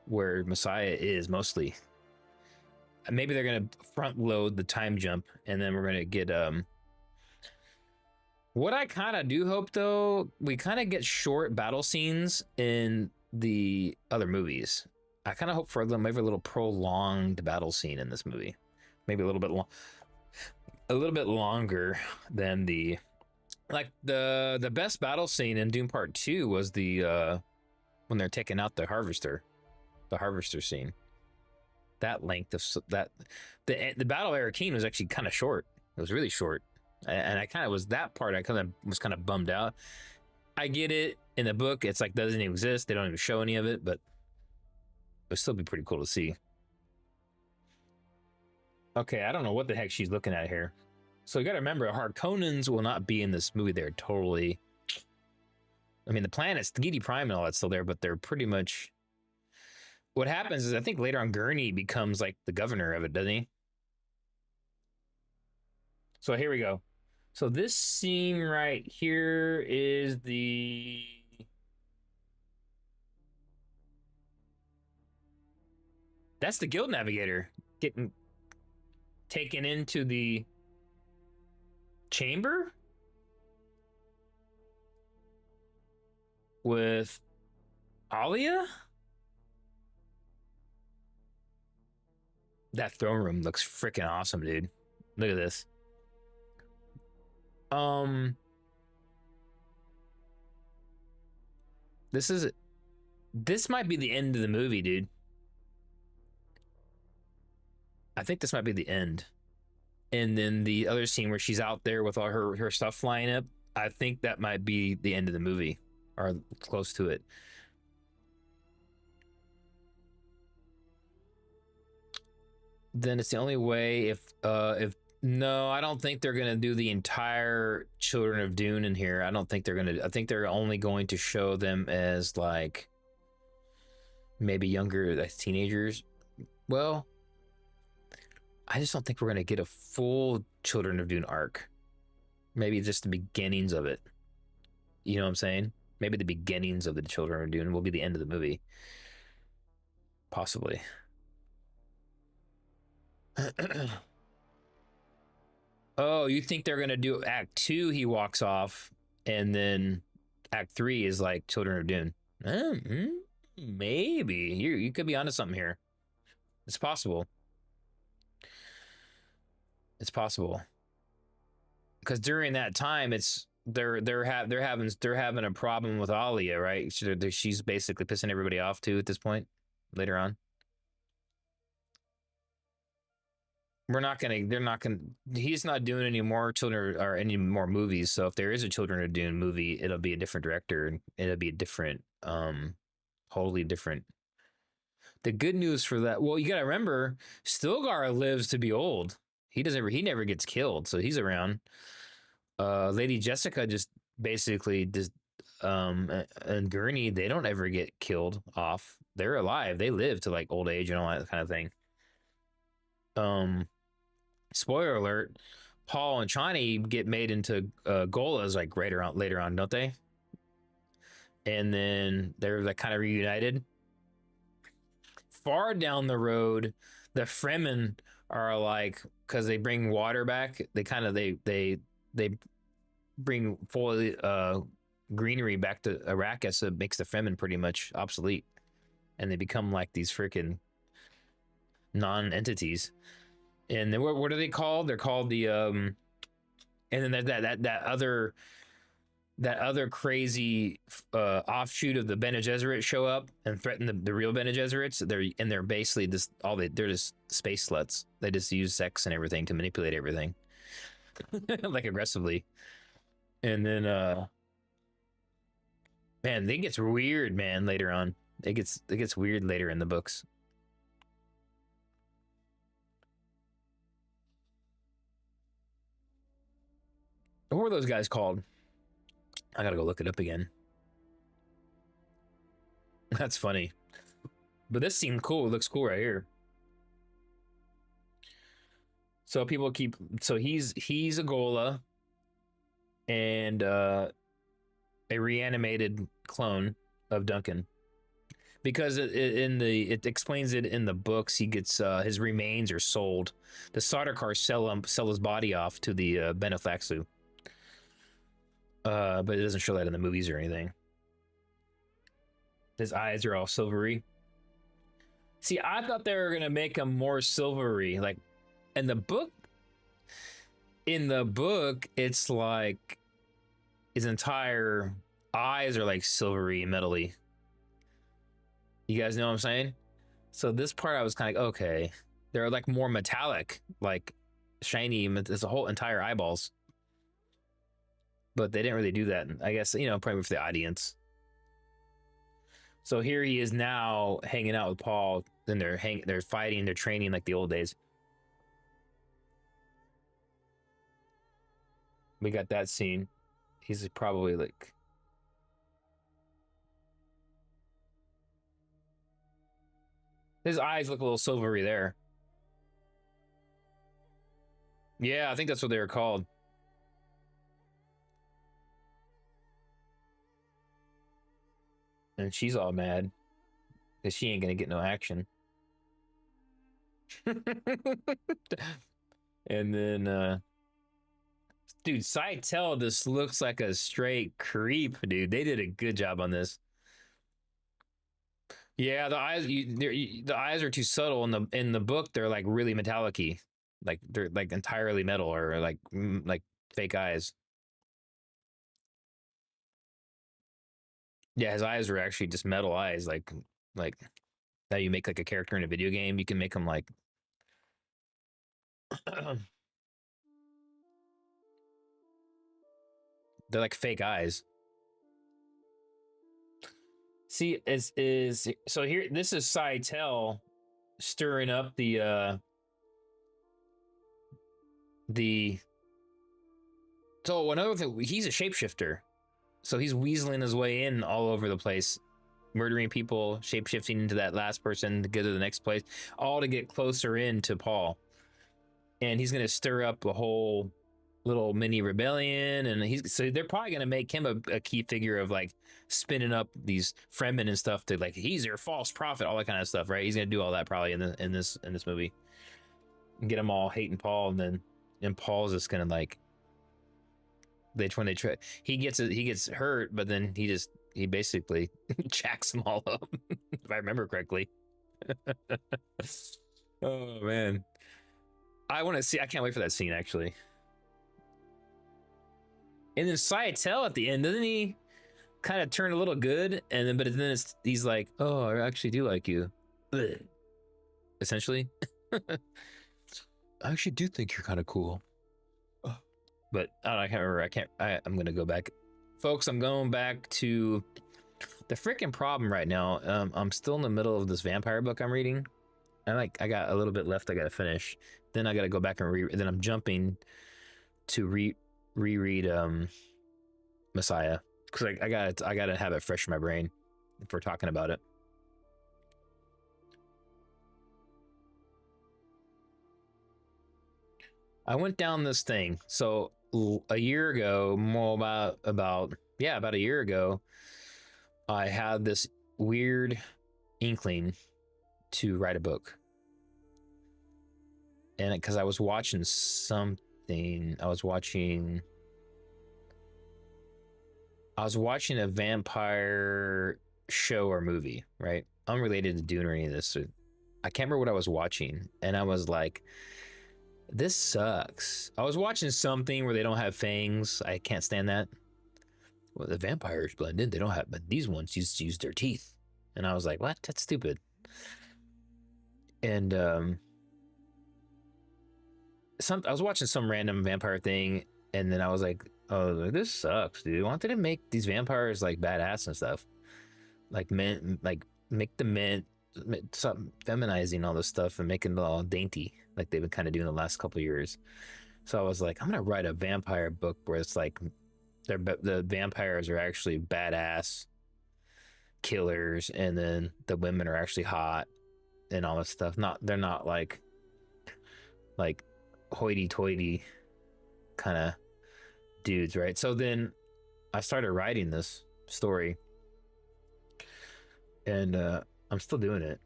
where Messiah is mostly. Maybe they're gonna front load the time jump, and then we're gonna get What I kind of do hope, though, we kind of get short battle scenes in the other movies. I kind of hope for maybe a little prolonged battle scene in this movie, maybe a little bit longer than the best battle scene in Dune Part 2 was the when they're taking out the harvester scene. that length of that. The Battle of Arrakis was actually kind of short. It was really short, and I kind of was that part. I kind of was kind of bummed out. I get it in the book. It's like doesn't even exist. They don't even show any of it, but it would still be pretty cool to see. Okay, I don't know what the heck she's looking at here. So you got to remember, Harkonnens will not be in this movie. They're totally. I mean, the planets, the Giedi Prime and all that's still there, but they're pretty much. What happens is I think later on Gurney becomes like the governor of it, doesn't he? So here we go. So this scene right here is the. That's the Guild Navigator getting taken into the chamber with Alia. That throne room looks freaking awesome, dude. Look at this. This might be the end of the movie, dude. I think this might be the end. And then the other scene where she's out there with all her stuff flying up, I think that might be the end of the movie, or close to it. Then it's the only way if no, I don't think they're gonna do the entire Children of Dune in here. I don't think they're gonna. I think they're only going to show them as like maybe younger, as teenagers. Well, I just don't think we're gonna get a full Children of Dune arc. Maybe just the beginnings of it. You know what I'm saying? Maybe the beginnings of the Children of Dune will be the end of the movie. Possibly. Oh, you think they're gonna do Act 2? He walks off, and then Act 3 is like Children of Dune. Maybe you could be onto something here. It's possible. It's possible. Because during that time, it's they're having a problem with Alia, right? She's basically pissing everybody off too at this point. Later on. They're not gonna, he's not doing any more children or any more movies. So if there is a Children of Dune movie, it'll be a different director and it'll be a different, wholly different. The good news for that, well, you gotta remember, Stilgar lives to be old. He never gets killed, so he's around. Lady Jessica just basically just, and Gurney, they don't ever get killed off. They're alive. They live to like old age and all that kind of thing. Spoiler alert, Paul and Chani get made into Golas like later on, don't they? And then they're like kind of reunited. Far down the road, the Fremen are like, because they bring water back, they kind of they bring full greenery back to Arrakis, so it makes the Fremen pretty much obsolete, and they become like these freaking non-entities. And then what are they called? They're called the and then that other crazy offshoot of the Bene Gesserit show up and threaten the real Bene Gesserits. They're basically just they're just space sluts. They just use sex and everything to manipulate everything, like aggressively. And then man, it gets weird, man. Later on, it gets weird later in the books. What were those guys called? I gotta go look it up again. That's funny. But this seemed cool. It looks cool right here. So people keep, so he's a Gola and a reanimated clone of Duncan. Because it explains it in the books, he gets his remains are sold. The Sardaukar sell his body off to the Benefaxu. But it doesn't show that in the movies or anything. His eyes are all silvery. See, I thought they were gonna make him more silvery. Like in the book, it's like his entire eyes are like silvery and metally. You guys know what I'm saying? So this part I was kind of like, okay, they're like more metallic, like shiny. There's a whole entire eyeballs, but they didn't really do that. I guess probably for the audience. So here he is now hanging out with Paul. Then they're fighting, they're training like the old days. We got that scene. He's probably like. His eyes look a little silvery there. Yeah, I think that's what they were called. And she's all mad because she ain't gonna get no action. And then dude, Seitel just looks like a straight creep, dude. They did a good job on this. Yeah, the eyes are too subtle in the book. They're like really metallic-y, like they're like entirely metal or like fake eyes. Yeah, his eyes are actually just metal eyes, like that you make like a character in a video game. You can make them like they're like fake eyes. See, is so here. This is Seitel stirring up the. So another thing, he's a shapeshifter, so he's weaseling his way in all over the place, murdering people, shapeshifting into that last person to get to the next place, all to get closer in to Paul. And he's gonna stir up a whole little mini rebellion, and so they're probably gonna make him a key figure of like spinning up these Fremen and stuff to like he's your false prophet, all that kind of stuff, right? He's gonna do all that probably in this movie, and get them all hating Paul, and Paul's just gonna like when they try, he gets hurt, but then he basically jacks them all up, if I remember correctly. Oh man, I can't wait for that scene actually. And then Seitel at the end, doesn't he kind of turn a little good? And then, but then he's like, "Oh, I actually do like you." Ugh. Essentially, I actually do think you're kind of cool. But I can't remember. I'm gonna go back, folks. I'm going back to the freaking problem right now. I'm still in the middle of this vampire book I'm reading. I got a little bit left. I gotta finish. Then I gotta go back and read. Then I'm jumping to reread Messiah, because I gotta have it fresh in my brain if we're talking about it. I went down this thing. So a year ago, about a year ago, I had this weird inkling to write a book. And because I was watching something, I was watching a vampire show or movie, right? Unrelated to Dune or any of this. So I can't remember what I was watching, and I was like, this sucks. I was watching something where they don't have fangs. I can't stand that. Well, the vampires blend in. They don't have, but these ones use their teeth. And I was like, what? That's stupid. And I was watching some random vampire thing, and then I was like, oh, this sucks, dude. Why don't they make these vampires like badass and stuff? Like men, like make the men, stop feminizing all this stuff and making it all dainty, like they've been kind of doing the last couple of years. So I was like, I'm gonna write a vampire book where it's like the vampires are actually badass killers, and then the women are actually hot and all this stuff. They're not like hoity-toity kind of dudes, right? So then I started writing this story, and I'm still doing it.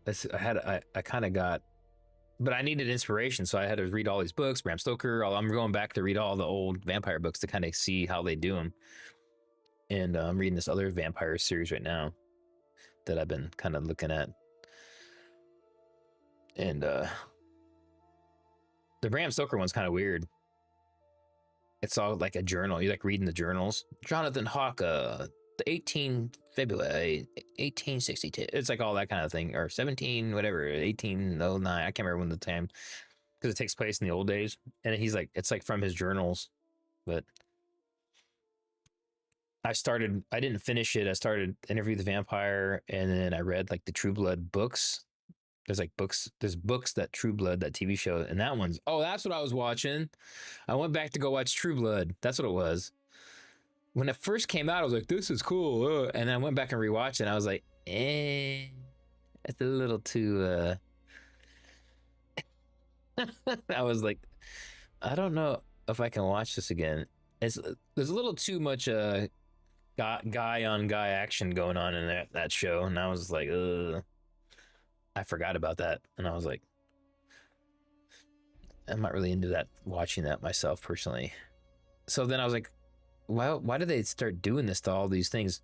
I kind of got, but I needed inspiration, so I had to read all these books, Bram Stoker. I'm going back to read all the old vampire books to kind of see how they do them. And I'm reading this other vampire series right now that I've been kind of looking at. And the Bram Stoker one's kind of weird. It's all like a journal. You like reading the journals. Jonathan Hawke the 18 February 1862. It's like all that kind of thing, or 17 whatever 1809. I can't remember when the time, because it takes place in the old days, and he's like, it's like from his journals. But I didn't finish it. I started Interview with the Vampire, and then I read like the True Blood books. There's like books, there's books that True Blood, that TV show, and that one's, oh, that's what I was watching. I went back to go watch True Blood. That's what it was. When it first came out, I was like, this is cool. And then I went back and rewatched it, and I was like, it's a little too, I was like, I don't know if I can watch this again. There's a little too much guy on guy action going on in that show, and I was like, I forgot about that, and I was like, I'm not really into that, watching that myself personally. So then I was like, why did they start doing this to all these things?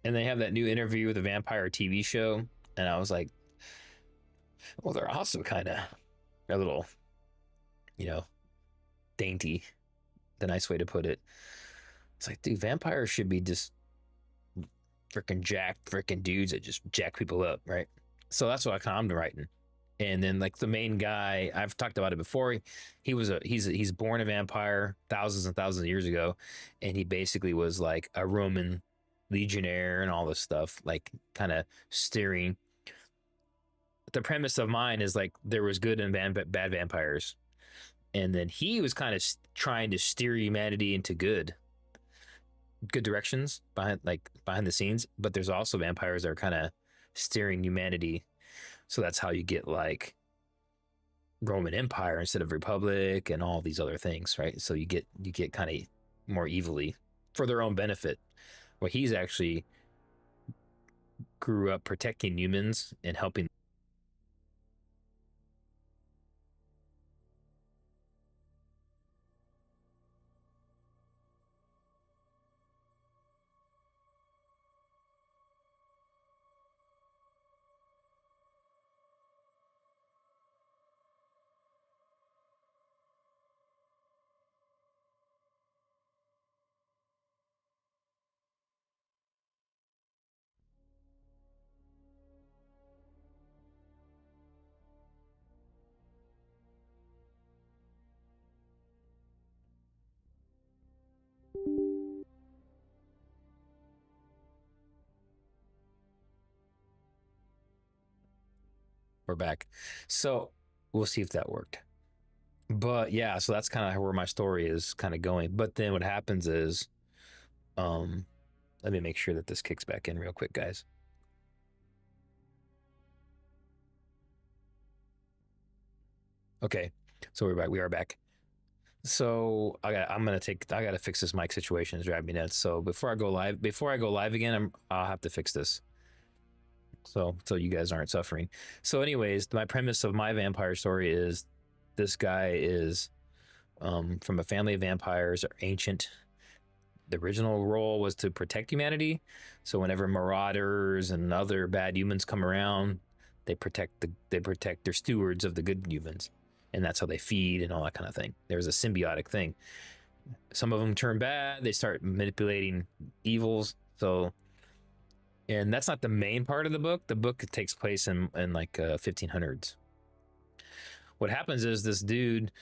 And they have that new Interview with a Vampire TV show, and I was like, well, they're also kind of a little, you know, dainty, the nice way to put it. It's like, dude, vampires should be just freaking dudes that just jack people up, right? So that's what I'm writing. And then like the main guy, I've talked about it before. He's born a vampire thousands and thousands of years ago, and he basically was like a Roman legionnaire and all this stuff, like kind of steering. The premise of mine is like there was good and bad vampires, and then he was kind of trying to steer humanity into good directions behind the scenes. But there's also vampires that are kind of steering humanity. So that's how you get like Roman Empire instead of Republic and all these other things, right? So you get kind of more evilly for their own benefit. Well, he's actually grew up protecting humans and helping. We're back. So we'll see if that worked. But yeah, so that's kind of where my story is kind of going. But then what happens is, um, let me make sure that this kicks back in real quick, guys. Okay, so we're back. We are back. So I gotta fix this mic situation. It's driving me nuts. So before I go live again, I'll have to fix this. So you guys aren't suffering. So anyways, my premise of my vampire story is this guy is from a family of vampires, are ancient. The original role was to protect humanity. So whenever marauders and other bad humans come around, they protect their stewards of the good humans, and that's how they feed and all that kind of thing. There's a symbiotic thing. Some of them turn bad. They start manipulating evils. So, and that's not the main part of the book. The book takes place in like 1500s. What happens is this dude,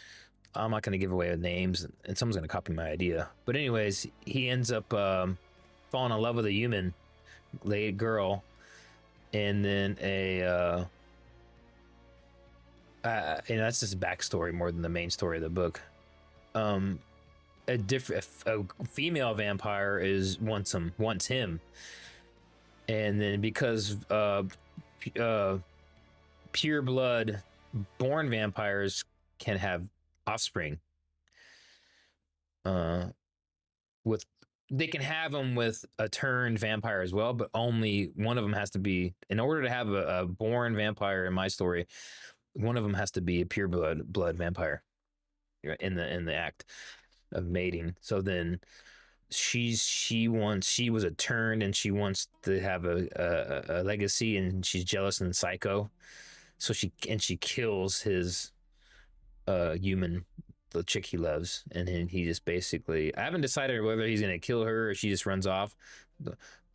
I'm not going to give away the names, and someone's going to copy my idea. But anyways, he ends up falling in love with a human girl, and then that's just backstory more than the main story of the book. A female vampire wants him, and then because pure blood born vampires can have offspring, with they can have them with a turned vampire as well, but only one of them has to be, in order to have a born vampire in my story, one of them has to be a pure blood vampire in the act of mating. So then she was a turned, and she wants to have a legacy, and she's jealous and psycho. So she kills his human the chick he loves, and then he just basically, I haven't decided whether he's gonna kill her or she just runs off,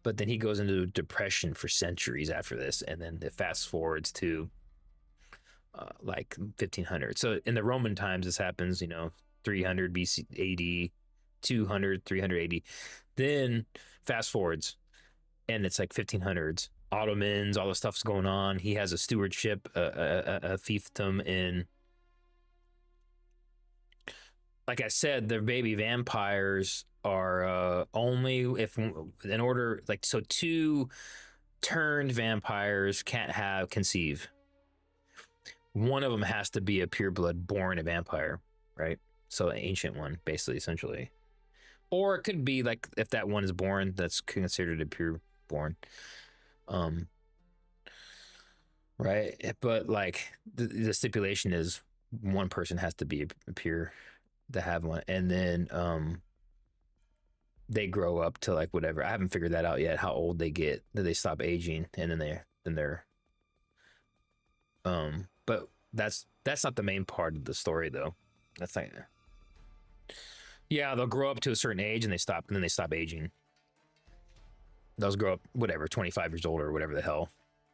but then he goes into depression for centuries after this, and then it fast forwards to like 1500. So in the Roman times, this happens, 300 BC AD, 200, 300 AD. Then fast forwards, and it's like 1500s. Ottomans, all the stuff's going on. He has a stewardship, a fiefdom in. Like I said, their baby vampires are only if in order, like, so two turned vampires can't conceive. One of them has to be a pureblood born a vampire, right? So an ancient one, basically, essentially. Or it could be like if that one is born, that's considered a pure born. Right. But like the stipulation is one person has to be a pure to have one. And then they grow up to like whatever. I haven't figured that out yet, how old they get, that they stop aging, and then they're but that's not the main part of the story though. That's like, yeah, they'll grow up to a certain age and then they stop aging. They'll grow up whatever, 25 years old or whatever the hell,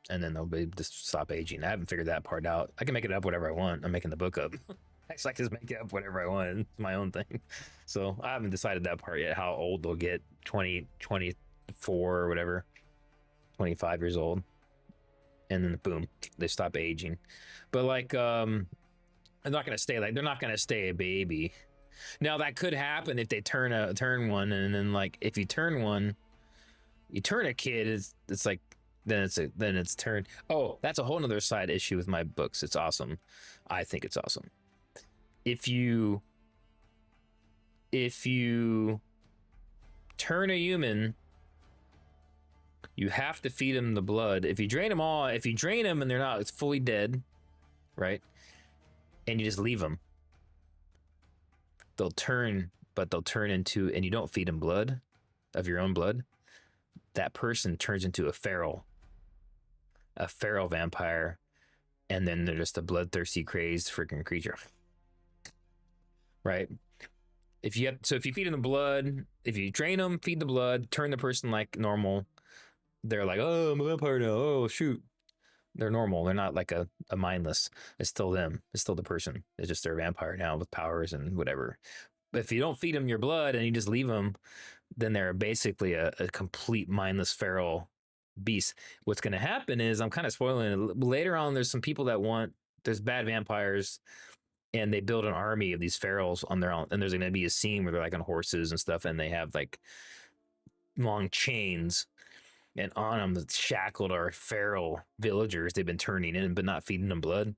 and then they'll just stop aging. I haven't figured that part out. I can make it up whatever I want. I'm making the book up. Actually, I can just make it up whatever I want. It's my own thing. So I haven't decided that part yet, how old they'll get. 20, 24 or whatever, 25 years old, and then boom, they stop aging. But like they're not gonna stay a baby. Now that could happen if they turn one, and then like if you turn one, you turn a kid, it's like then it's turned. Oh, that's a whole nother side issue with my books. It's awesome. I think it's awesome. If you turn a human, you have to feed them the blood. If you drain them and they're not, it's fully dead, right? And you just leave them, they'll turn into, and you don't feed them blood of your own blood, that person turns into a feral vampire, and then they're just a bloodthirsty, crazed freaking creature, right? If you feed them the blood, if you drain them, feed the blood, turn the person like normal, they're like, oh, I'm a vampire now, oh shoot. They're normal. They're not like a mindless. It's still them. It's still the person. It's just they're a vampire now with powers and whatever. But if you don't feed them your blood and you just leave them, then they're basically a complete mindless feral beast. What's going to happen is, I'm kind of spoiling it, later on, there's bad vampires, and they build an army of these ferals on their own. And there's going to be a scene where they're like on horses and stuff, and they have like long chains, and on them the shackled are feral villagers they've been turning in but not feeding them blood,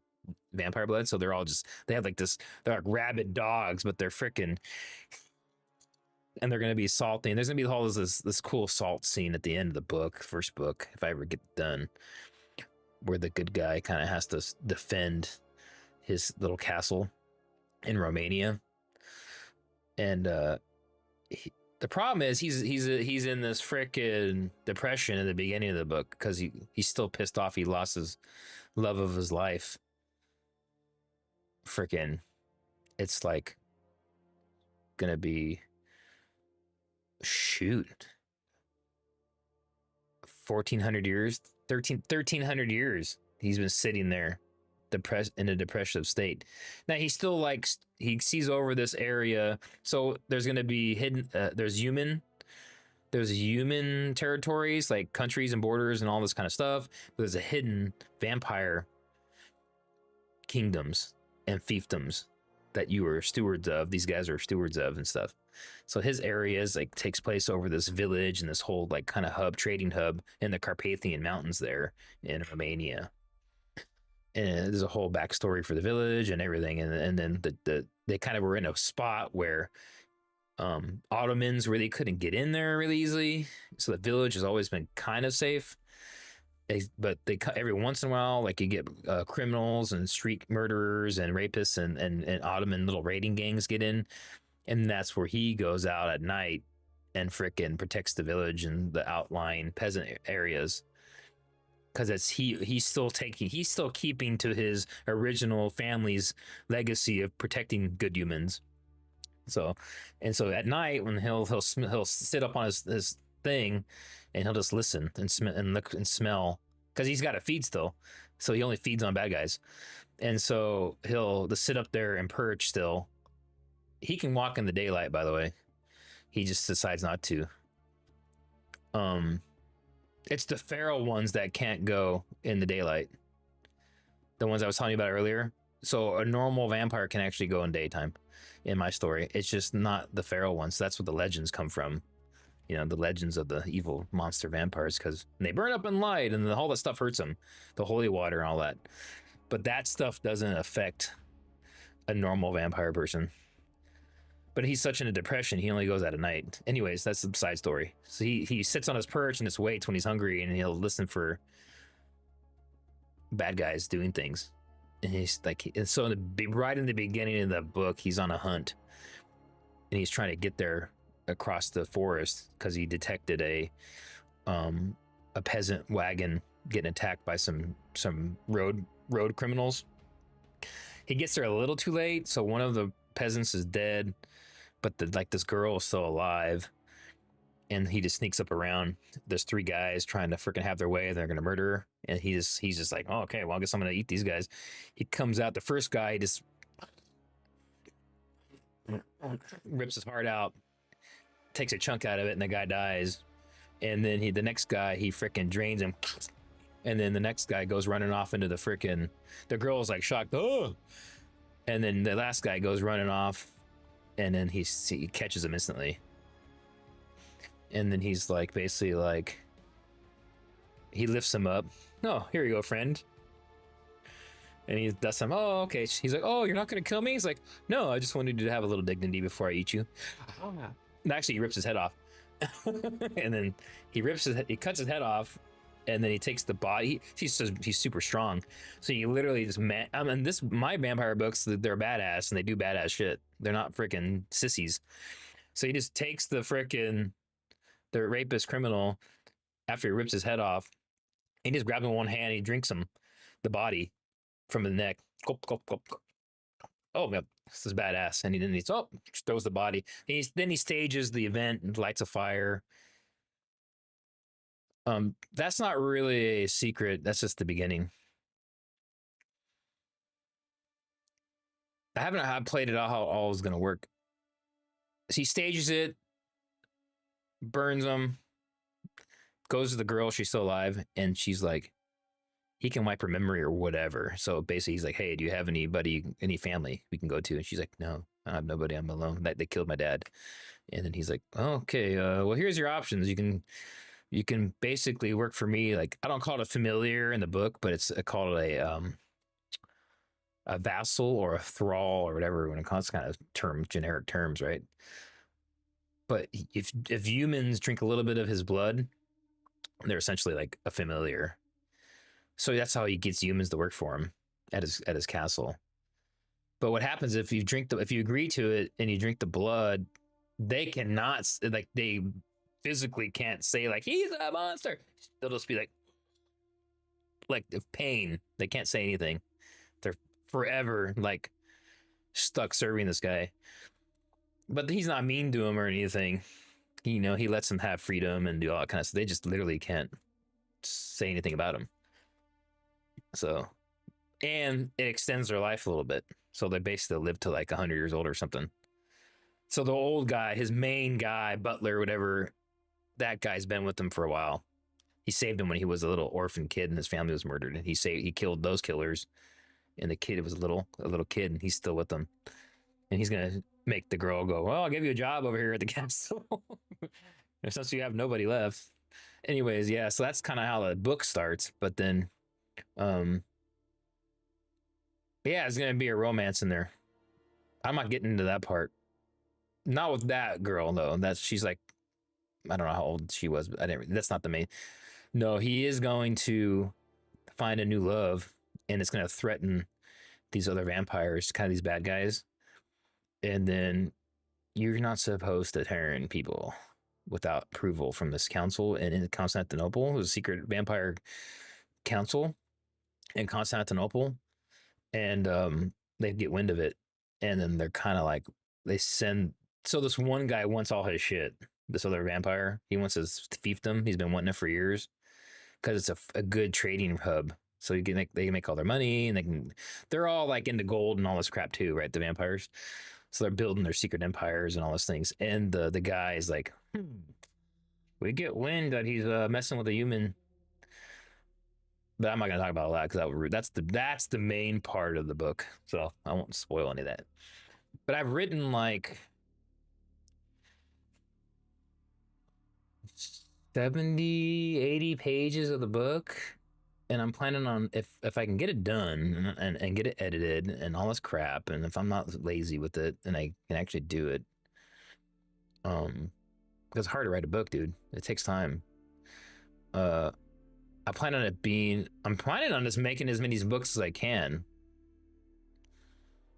vampire blood. So they're all just, they have like this, they're like rabid dogs, but they're freaking, and they're going to be salty. And there's going to be all this cool salt scene at the end of the book, first book, if I ever get done, where the good guy kind of has to defend his little castle in Romania. And the problem is he's in this frickin' depression in the beginning of the book because he's still pissed off. He lost his love of his life. Frickin', it's like gonna be, shoot, 1400 years, 1300 years he's been sitting there depressed, in a depressive state. Now he still likes, he sees over this area, so there's going to be hidden there's human territories, like countries and borders and all this kind of stuff, but there's a hidden vampire kingdoms and fiefdoms that you are stewards of, these guys are stewards of and stuff. So his areas like takes place over this village and this whole like kind of trading hub in the Carpathian Mountains there in Romania. And there's a whole backstory for the village and everything. And then they kind of were in a spot where Ottomans really couldn't get in there really easily. So the village has always been kind of safe. But every once in a while, like you get criminals and street murderers and rapists and Ottoman little raiding gangs get in. And that's where he goes out at night and frickin' protects the village and the outlying peasant areas. because he's still keeping to his original family's legacy of protecting good humans. So, and so at night when he'll sit up on his thing, and he'll just listen and look and smell because he's got to feed still, so he only feeds on bad guys, and so he'll just sit up there and perch still. He can walk in the daylight, by the way. He just decides not to. It's the feral ones that can't go in the daylight. The ones I was telling you about earlier. So a normal vampire can actually go in daytime in my story. It's just not the feral ones. That's what the legends come from. You know, the legends of the evil monster vampires, because they burn up in light and all that stuff hurts them. The holy water and all that. But that stuff doesn't affect a normal vampire person. But he's such in a depression, he only goes out at night. Anyways, that's the side story. So he sits on his perch and just waits when he's hungry, and he'll listen for bad guys doing things. And he's like, and so right in the beginning of the book, he's on a hunt, and he's trying to get there across the forest because he detected a peasant wagon getting attacked by some road criminals. He gets there a little too late, so one of the peasants is dead, but this girl is still alive, and he just sneaks up around. There's three guys trying to freaking have their way. They're gonna murder her, and he's just like, oh, okay, well, I guess I'm gonna eat these guys. He comes out. The first guy just rips his heart out, takes a chunk out of it, and the guy dies. And then the next guy, he freaking drains him, and then the next guy goes running off into the girl's like shocked, oh, and then the last guy goes running off, and then he catches him instantly. And then he's like, basically like, he lifts him up. Oh, here you go, friend. And he does some, oh, okay. He's like, oh, you're not going to kill me? He's like, no, I just wanted you to have a little dignity before I eat you. Oh. And actually, he rips his head off. And then he cuts his head off, and then he takes the body. He's super strong. So he literally just, my vampire books, they're badass, and they do badass shit. They're not freaking sissies. So he just takes the rapist criminal after he rips his head off. He just grabs him with one hand, he drinks him, the body from the neck. Gulp, gulp, gulp. Oh, man, this is badass. And then he throws the body. Then he stages the event and lights a fire. That's not really a secret. That's just the beginning. I haven't played it out how all is going to work. So he stages it, burns him, goes to the girl, she's still alive, and she's like, he can wipe her memory or whatever. So basically he's like, hey, do you have any family we can go to? And she's like, no, I have nobody, I'm alone. They killed my dad. And then he's like, oh, okay, well, here's your options. You can basically work for me. Like, I don't call it a familiar in the book, but I call it a vassal or a thrall or whatever when it comes kind of generic terms, right? But if humans drink a little bit of his blood, they're essentially like a familiar. So that's how he gets humans to work for him at his castle. But what happens if you agree to it and you drink the blood, they cannot, like, they physically can't say like, he's a monster. They'll just be like pain. They can't say anything. They're forever like stuck serving this guy. But he's not mean to him or anything. He lets them have freedom and do all that kind of stuff. They just literally can't say anything about him. So, and it extends their life a little bit. So they basically live to like 100 years old or something. So the old guy, his main guy, butler, whatever, that guy's been with them for a while. He saved him when he was a little orphan kid and his family was murdered. And he killed those killers. And the kid was a little kid, and he's still with them. And he's going to make the girl go, well, I'll give you a job over here at the castle. Since you have nobody left. Anyways, yeah, so that's kind of how the book starts. But then, yeah, it's going to be a romance in there. I'm not getting into that part. Not with that girl, though. She's like, I don't know how old she was, but that's not the main. No, he is going to find a new love, and it's going to threaten these other vampires, kind of these bad guys. And then you're not supposed to turn people without approval from this council. And in Constantinople, there's a secret vampire council in Constantinople, and they get wind of it, and then they're kind of like they send. So this one guy wants all his shit. This other vampire, he wants his fiefdom. He's been wanting it for years because it's a good trading hub. So you can they can make all their money, and they're all like into gold and all this crap too, right? The vampires. So they're building their secret empires and all those things. And the guy is like, we get wind that he's messing with a human. But I'm not gonna talk about all that because that's the main part of the book. So I won't spoil any of that. But I've written like 70, 80 pages of the book. And I'm planning on if I can get it done and get it edited and all this crap, and if I'm not lazy with it and I can actually do it, because it's hard to write a book, dude. It takes time. I'm planning on just making as many books as I can.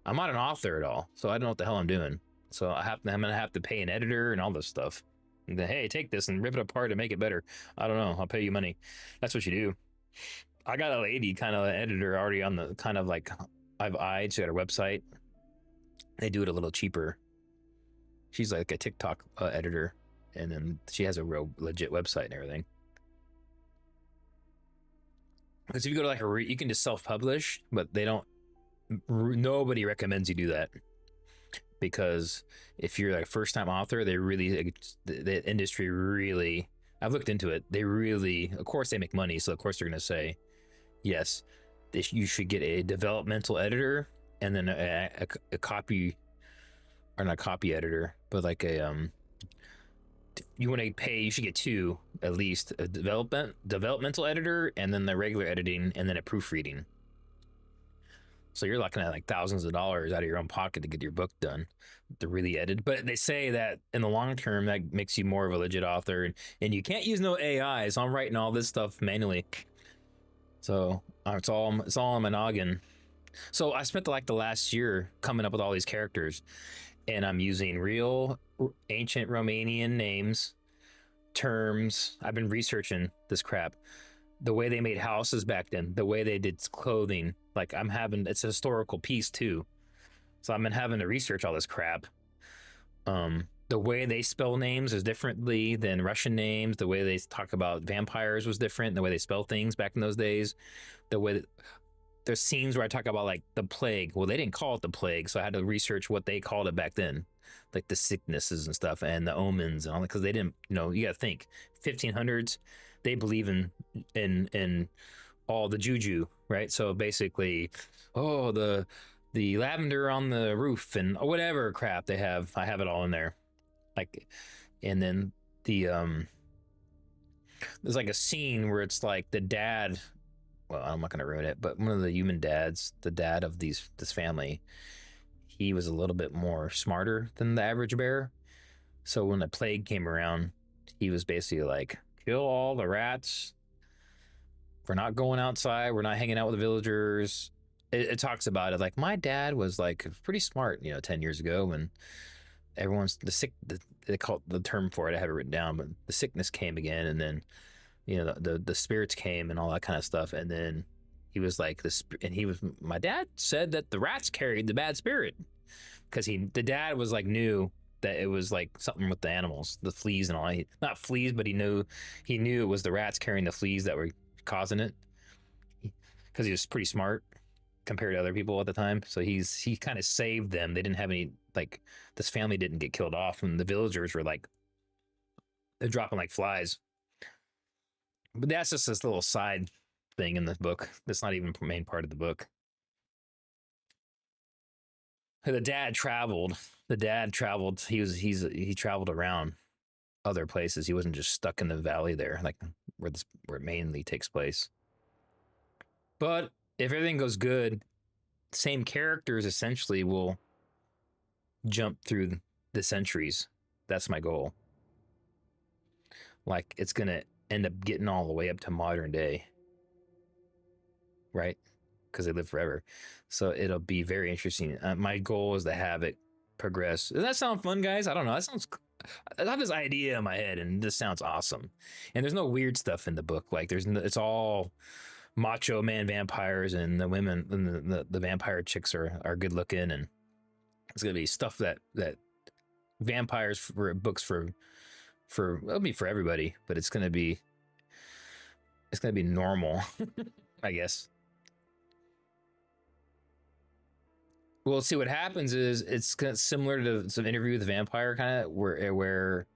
I'm not an author at all, so I don't know what the hell I'm doing. So I'm gonna have to pay an editor and all this stuff. And then, hey, take this and rip it apart and make it better. I don't know. I'll pay you money. That's what you do. I got a lady kind of editor already on the kind of like I've eyed. She got her website. They do it a little cheaper. She's like a TikTok editor, and then she has a real legit website and everything. Because if you go to like you can just self-publish, but they don't. Nobody recommends you do that, because if you're like a first-time author, the industry really. I've looked into it. They really, of course, they make money, so of course they're going to say, yes, you should get a developmental editor and then a copy, or not copy editor, but like you want to pay. You should get two at least: a developmental editor, and then the regular editing, and then a proofreading. So you're looking at like thousands of dollars out of your own pocket to get your book done, to really edit. But they say that in the long term, that makes you more of a legit author, and you can't use no AI. So I'm writing all this stuff manually. So it's all on my noggin. So I spent like the last year coming up with all these characters, and I'm using real ancient Romanian names, terms. I've been researching this crap. The way they made houses back then, the way they did clothing. Like it's a historical piece too. So I've been having to research all this crap. The way they spell names is differently than Russian names. The way they talk about vampires was different. The way they spell things back in those days. The way there's scenes where I talk about like the plague. Well, they didn't call it the plague, so I had to research what they called it back then, like the sicknesses and stuff and the omens and all that, because they didn't. You got to think 1500s. They believe in all the juju, right? So basically, the lavender on the roof and whatever crap they have, I have it all in there. Like, and then there's like a scene where it's like the dad. Well, I'm not gonna ruin it, but one of the human dads, the dad of this family, he was a little bit more smarter than the average bear. So when the plague came around, he was basically like, kill all the rats. We're not going outside. We're not hanging out with the villagers. It talks about it like my dad was like pretty smart, 10 years ago, when everyone's they call it the term for it. I have it written down, but the sickness came again, and then the spirits came and all that kind of stuff, and then he was like my dad said that the rats carried the bad spirit, because the dad was like knew that it was like something with the animals, the fleas and all. Not fleas, but he knew it was the rats carrying the fleas that were causing it, because he was pretty smart compared to other people at the time. So he kind of saved them. They didn't have any, like, this family didn't get killed off, and the villagers were like, they're dropping like flies. But that's just this little side thing in the book. That's not even the main part of the book. The dad traveled. He traveled around other places. He wasn't just stuck in the valley there, like where it mainly takes place. But if everything goes good, same characters essentially will jump through the centuries. That's my goal. Like, it's gonna end up getting all the way up to modern day, right? Because they live forever. So it'll be very interesting. My goal is to have it progress. Does that sound fun, guys? I don't know. I have this idea in my head, and this sounds awesome. And there's no weird stuff in the book. Like, it's all macho man vampires, and the women and the vampire chicks are good looking, and it's gonna be stuff that vampires for books for it'll be for everybody, but it's gonna be normal, I guess. Well, see what happens is it's kind of similar to some Interview with a Vampire, kind of where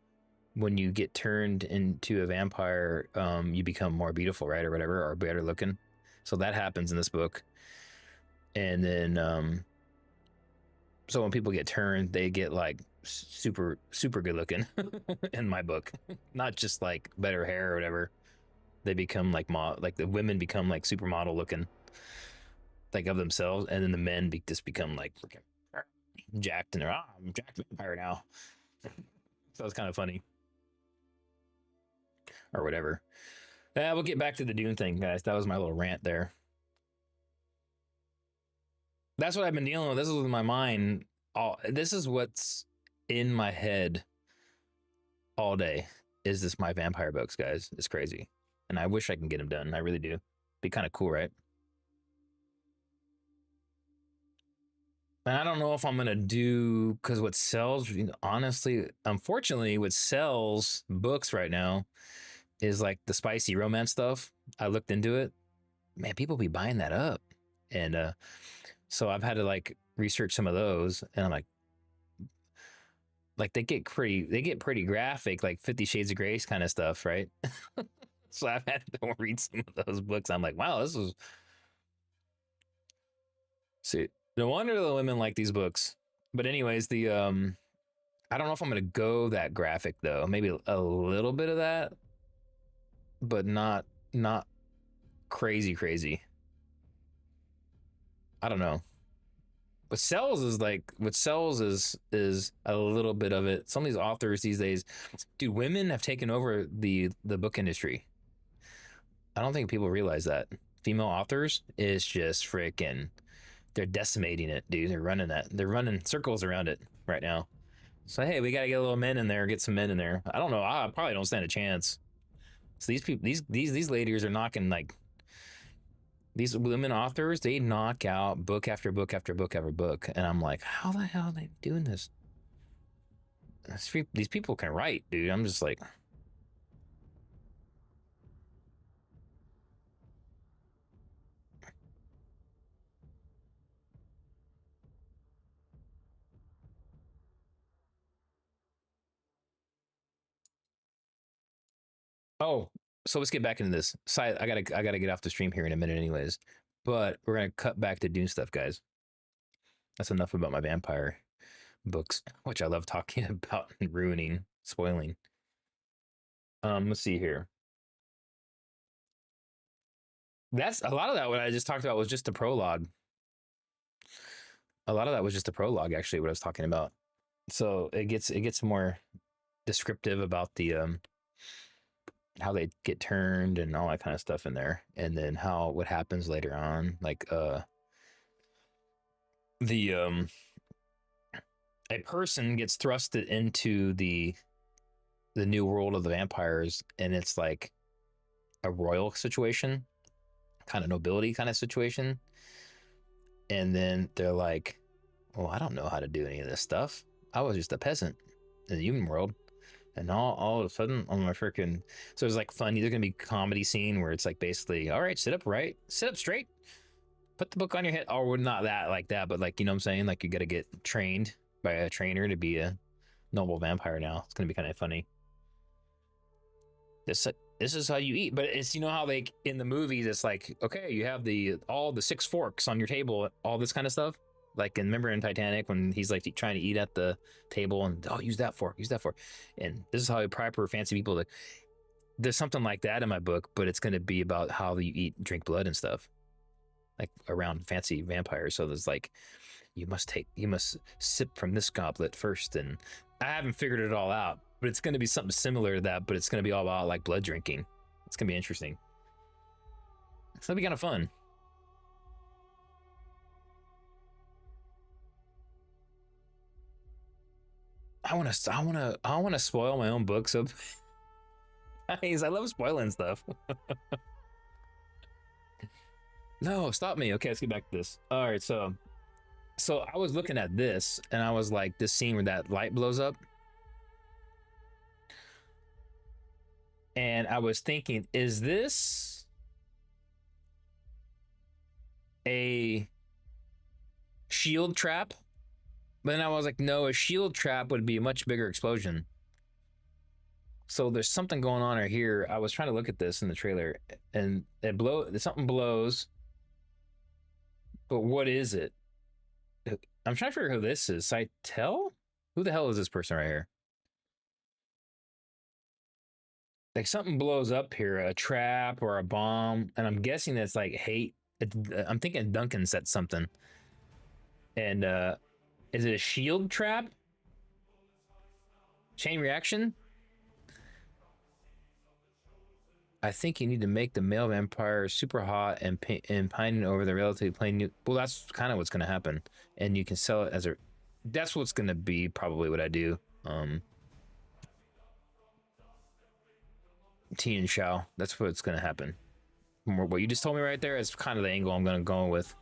when you get turned into a vampire, you become more beautiful, right, or whatever, or better looking. So that happens in this book, and then so when people get turned, they get like super good looking in my book, not just like better hair or whatever. They become like like the women become like supermodel looking, like of themselves, and then the men just become like freaking jacked, and they're I'm jacked vampire now. So it's kind of funny or whatever. We'll get back to the Dune thing, guys. That was my little rant there. That's what I've been dealing with. This is in my mind. This is what's in my head all day. Is this my vampire books, guys? It's crazy, and I wish I can get them done. I really do. Be kind of cool, right? And I don't know if I'm gonna do because what sells, honestly, unfortunately, what sells books right now is like the spicy romance stuff. I looked into it, man. People be buying that up, and so I've had to like research some of those, and I'm like they get pretty graphic, like 50 Shades of Grey kind of stuff, right? So I've had to read some of those books. I'm like, wow, this is see. No wonder the women like these books. But anyways, the I don't know if I'm gonna go that graphic though. Maybe a little bit of that, but not crazy. I don't know. What sells is a little bit of it. Some of these authors these days, dude, women have taken over the book industry. I don't think people realize that. Female authors is just freaking they're decimating it, dude. They're running that. They're running circles around it right now. So hey, we gotta get a little men in there, get some men in there. I don't know. I probably don't stand a chance. So these people, these ladies are knocking like these women authors. They knock out book after book after book after book, and I'm like, how the hell are they doing this? These people can write, dude. I'm just like, oh. So let's get back into this. Side, I gotta get off the stream here in a minute, anyways. But we're gonna cut back to Dune stuff, guys. That's enough about my vampire books, which I love talking about and ruining, spoiling. Let's see here. That's a lot of that. What I just talked about was just the prologue. A lot of that was just the prologue, actually. What I was talking about. So it gets more descriptive about the how they get turned and all that kind of stuff in there, and then how what happens later on, like the a person gets thrusted into the new world of the vampires, and it's like a royal situation, kind of nobility kind of situation, and then they're like, well, I don't know how to do any of this stuff. I was just a peasant in the human world, and all of a sudden I'm a freaking. So it's like funny. There's gonna be a comedy scene where it's like basically, all right, sit up right, sit up straight, put the book on your head, or not that like that, but like you know what I'm saying, like you got to get trained by a trainer to be a noble vampire. Now it's gonna be kind of funny. This is how you eat, but it's how they in the movies it's like, okay, you have all the six forks on your table, all this kind of stuff. Like, remember in Titanic when he's like trying to eat at the table and use that fork, and this is how proper fancy people like. There's something like that in my book, but it's going to be about how you eat, drink blood and stuff, like around fancy vampires. So there's like, you must sip from this goblet first, and I haven't figured it all out, but it's going to be something similar to that, but it's going to be all about like blood drinking. It's going to be interesting. It's going to be kind of fun. I want to spoil my own book. So guys, I love spoiling stuff. No, stop me. Okay, let's get back to this. All right, so I was looking at this and I was like, this scene where that light blows up, and I was thinking, is this a shield trap? But then I was like, no, a shield trap would be a much bigger explosion. So there's something going on right here. I was trying to look at this in the trailer, and something blows. But what is it? I'm trying to figure out who this is. Saitel? Who the hell is this person right here? Like something blows up here, a trap or a bomb, and I'm guessing that's like hate. I'm thinking Duncan set something. And is it a shield trap? Chain reaction? I think you need to make the male vampire super hot and pining over the relatively plain new. Well, that's kind of what's going to happen, and you can sell it as a. That's what's going to be probably what I do. T and Shao. That's what's going to happen. What you just told me right there is kind of the angle I'm going to go with.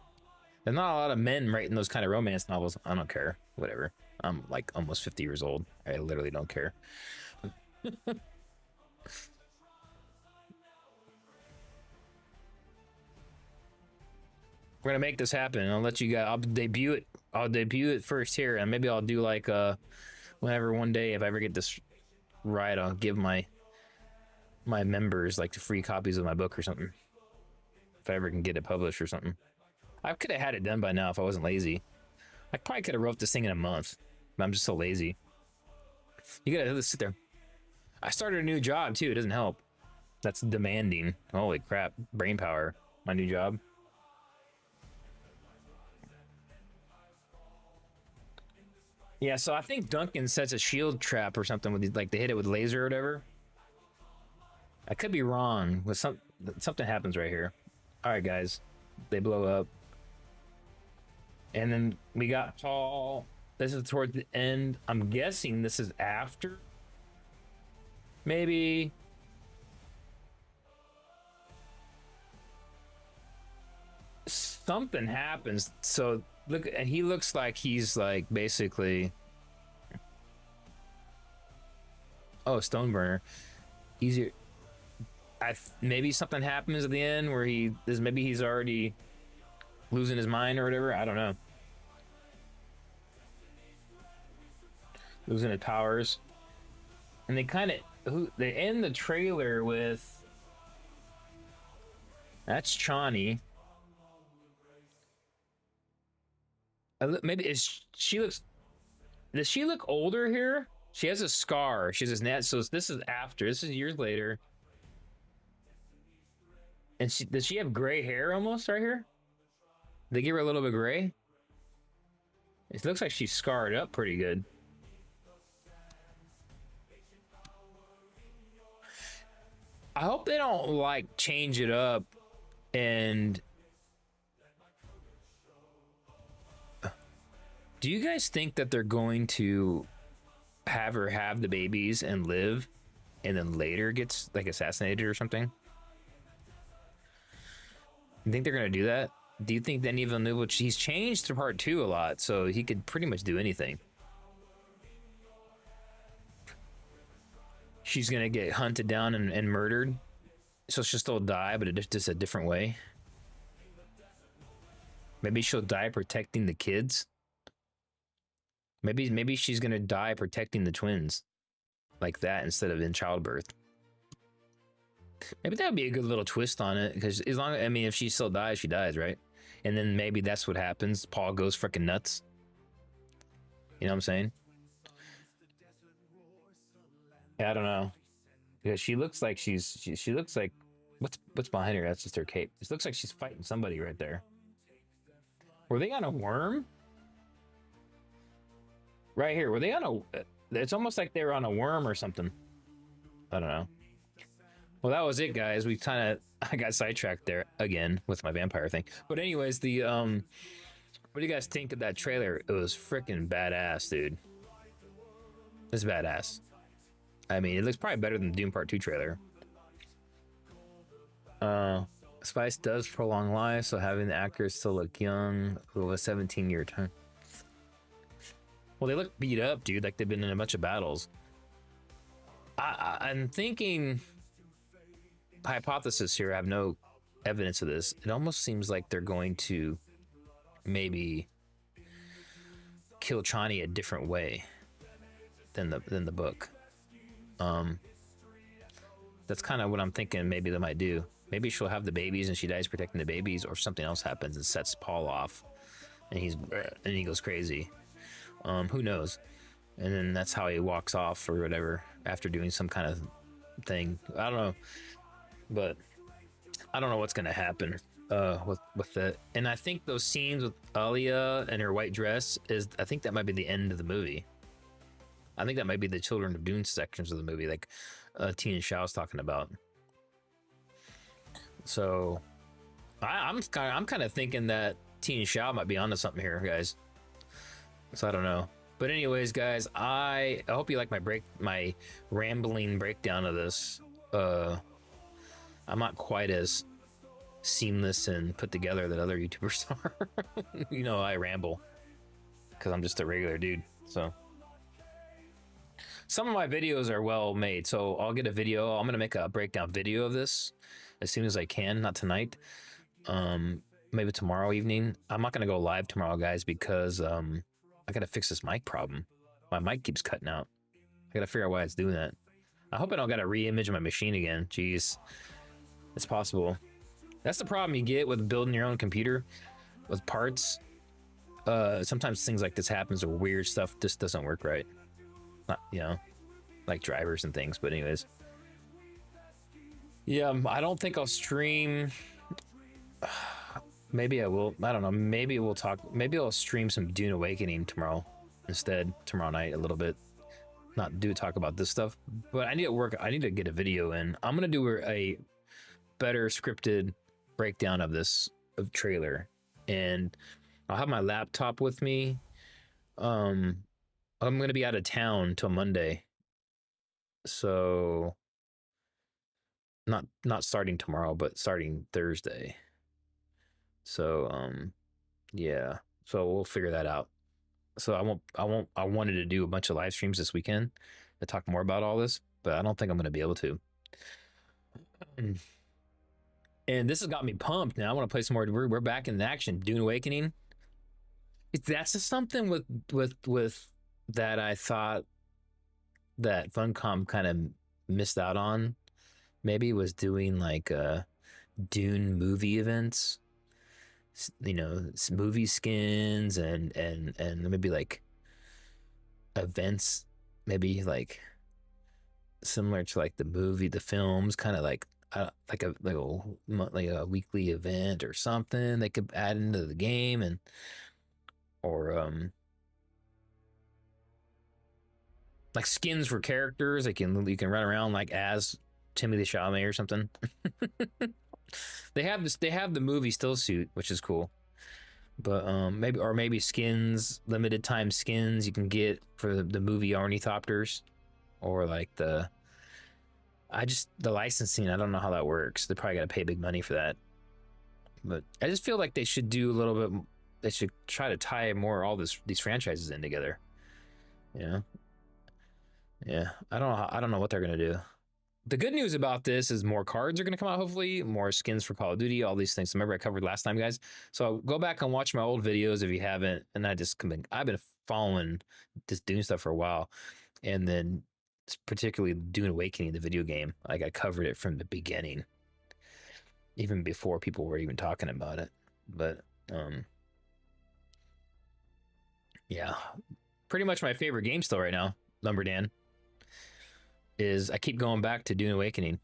There's not a lot of men writing those kind of romance novels. I don't care. Whatever. I'm like almost 50 years old. I literally don't care. We're gonna make this happen. I'll let you guys. I'll debut it. I'll debut it first here, and maybe I'll do like whenever one day if I ever get this right, I'll give my members like the free copies of my book or something. If I ever can get it published or something. I could have had it done by now if I wasn't lazy. I probably could have wrote this thing in a month, but I'm just so lazy. You gotta sit there. I started a new job too. It doesn't help. That's demanding. Holy crap, brain power. My new job. Yeah, so I think Duncan sets a shield trap or something with like they hit it with laser or whatever. I could be wrong. With something happens right here. All right, guys, they blow up, and then we got Paul. This is towards the end. I'm guessing this is after. Maybe. Something happens. So look, and he looks like he's like basically. Oh, Stoneburner. Easier. Maybe something happens at the end where maybe he's already losing his mind or whatever. I don't know. Losing his powers, and they end the trailer with that's Chani. Maybe she looks. Does she look older here? She has a scar. She has this so this is after. This is years later. And does she have gray hair almost right here? They give her a little bit gray. It looks like she's scarred up pretty good. I hope they don't like change it up and do you guys think that they're going to have her have the babies and live and then later gets like assassinated or something? You think they're gonna do that? Do you think Denis Villeneuve, he's changed to part 2 a lot, so he could pretty much do anything? She's gonna get hunted down and murdered, so she'll still die, but just a different way. Maybe she'll die protecting the kids. Maybe she's gonna die protecting the twins, like that instead of in childbirth. Maybe that would be a good little twist on it, because as long as, I mean, if she still dies, she dies, right? And then maybe that's what happens. Paul goes freaking nuts. You know what I'm saying? Yeah, I don't know, because she looks like she looks like what's behind her? That's just her cape. It looks like she's fighting somebody right there. Were they on a worm? Right here. Were they on a? It's almost like they were on a worm or something. I don't know. Well, that was it, guys. I got sidetracked there again with my vampire thing. But anyways, what do you guys think of that trailer? It was freaking badass, dude. It's badass. I mean, it looks probably better than the Dune Part 2 trailer. Spice does prolong life, so having the actors still look young with a 17-year time. Well, they look beat up, dude. Like they've been in a bunch of battles. I'm thinking hypothesis here. I have no evidence of this. It almost seems like they're going to maybe kill Chani a different way than the book. That's kind of what I'm thinking. Maybe they might do. Maybe she'll have the babies and she dies protecting the babies, or something else happens and sets Paul off, and he goes crazy. Who knows? And then that's how he walks off or whatever after doing some kind of thing. I don't know, but I don't know what's gonna happen with it. And I think those scenes with Alia and her white dress I think that might be the end of the movie. I think that might be the Children of Dune sections of the movie, like Tina Shao's talking about. So I'm kind of thinking that Tina Shao might be onto something here, guys. So I don't know. But anyways, guys, I hope you like my rambling breakdown of this. I'm not quite as seamless and put together that other YouTubers are. You know, I ramble because I'm just a regular dude. So some of my videos are well made, so I'll get a video. I'm gonna make a breakdown video of this as soon as I can. Not tonight. Maybe tomorrow evening. I'm not gonna go live tomorrow, guys, because I gotta fix this mic problem. My mic keeps cutting out. I gotta figure out why it's doing that. I hope I don't gotta re-image my machine again. Jeez, it's possible. That's the problem you get with building your own computer with parts. Sometimes things like this happens, or weird stuff just doesn't work right. Not, you know, like drivers and things. But anyways, yeah, I don't think I'll stream. Maybe I will. I don't know. Maybe we'll talk. Maybe I'll stream some Dune Awakening tomorrow instead. Tomorrow night a little bit. Not talk about this stuff, but I need to work. I need to get a video in. I'm gonna do a better scripted breakdown of this trailer, and I'll have my laptop with me. I'm gonna be out of town till Monday, so not starting tomorrow, but starting Thursday. So yeah, so we'll figure that out. So I wanted to do a bunch of live streams this weekend to talk more about all this, but I don't think I'm gonna be able to. And this has got me pumped. Now I want to play some more. We're back in action. Dune Awakening. That's just something with that I thought that Funcom kind of missed out on. Maybe was doing like Dune movie events, you know, movie skins and maybe like events, maybe like similar to like the films, kind of like a weekly event or something they could add into the game, and or like skins for characters like you can run around like as Timothée Chalamet or something. They have the movie still suit, which is cool, but maybe skins, limited time skins you can get for the movie ornithopters, or like the licensing. I don't know how that works. They probably got to pay big money for that, but I just feel like they should do a little bit. They should try to tie more all these franchises in together. You know? Yeah, I don't know what they're gonna do. The good news about this is more cards are gonna come out. Hopefully, more skins for Call of Duty. All these things. Remember I covered last time, guys. So go back and watch my old videos if you haven't. And I've been following this Dune stuff for a while, and then particularly Dune Awakening, the video game. Like I covered it from the beginning, even before people were even talking about it. But yeah, pretty much my favorite game still right now, Lumberdan, is I keep going back to Dune Awakening,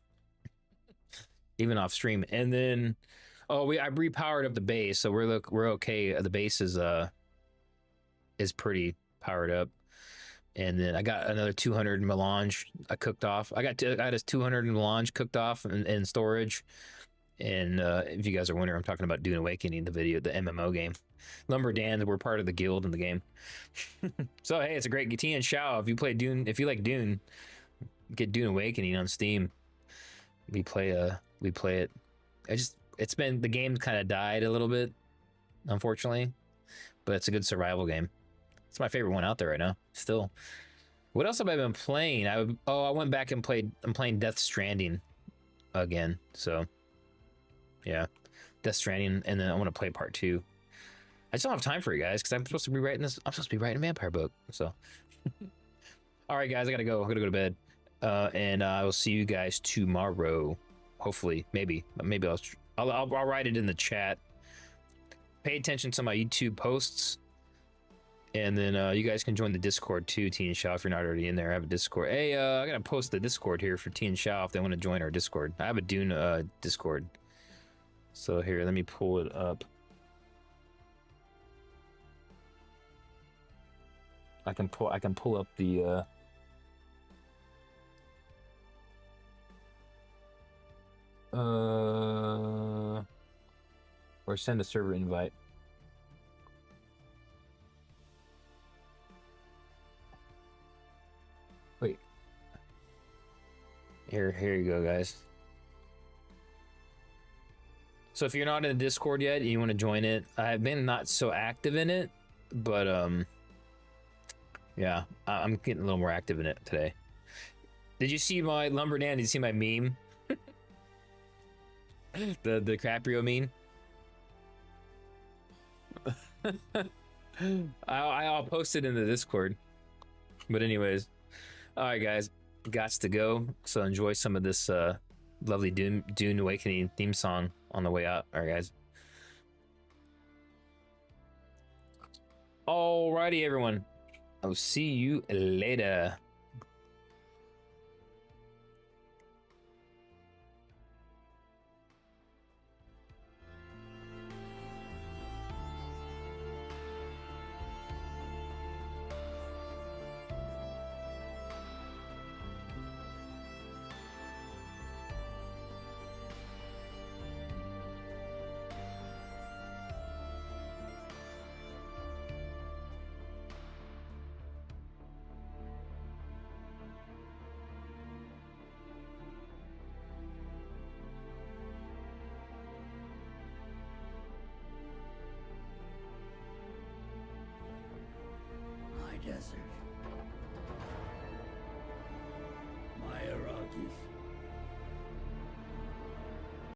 even off stream. And then, I repowered up the base, so we're okay. The base is pretty powered up. And then I got another 200 melange I cooked off. I got this 200 melange cooked off in storage. And if you guys are wondering, I'm talking about Dune Awakening, the MMO game. Lumberdan, we're part of the guild in the game. So hey, it's a great Tia and Shao. If you play Dune, if you like Dune, get Dune Awakening on Steam. We play it. it's been the game kind of died a little bit, unfortunately, but it's a good survival game. It's my favorite one out there right now. Still, what else have I been playing? I went back and played. I'm playing Death Stranding again. So yeah, Death Stranding, and then I want to play part 2. I just don't have time for it, guys, because I'm supposed to be writing this. I'm supposed to be writing a vampire book. So, all right, guys, I gotta go. I gotta go to bed, and I will see you guys tomorrow. Hopefully, maybe I'll write it in the chat. Pay attention to my YouTube posts, and then you guys can join the Discord too, T and Shao, if you're not already in there. I have a Discord. Hey, I gotta post the Discord here for T and Shao if they want to join our Discord. I have a Dune Discord. So here, let me pull it up. I can pull up the or send a server invite. Wait. Here you go, guys. So if you're not in the Discord yet and you want to join it, I've been not so active in it, but yeah, I'm getting a little more active in it today. Did you see my Lumberdan? Did you see my meme? the DiCaprio meme? I'll post it in the Discord. But anyways, all right, guys, gots to go. So enjoy some of this lovely Dune Awakening theme song on the way out. All right, guys. Alrighty, everyone. I'll see you later.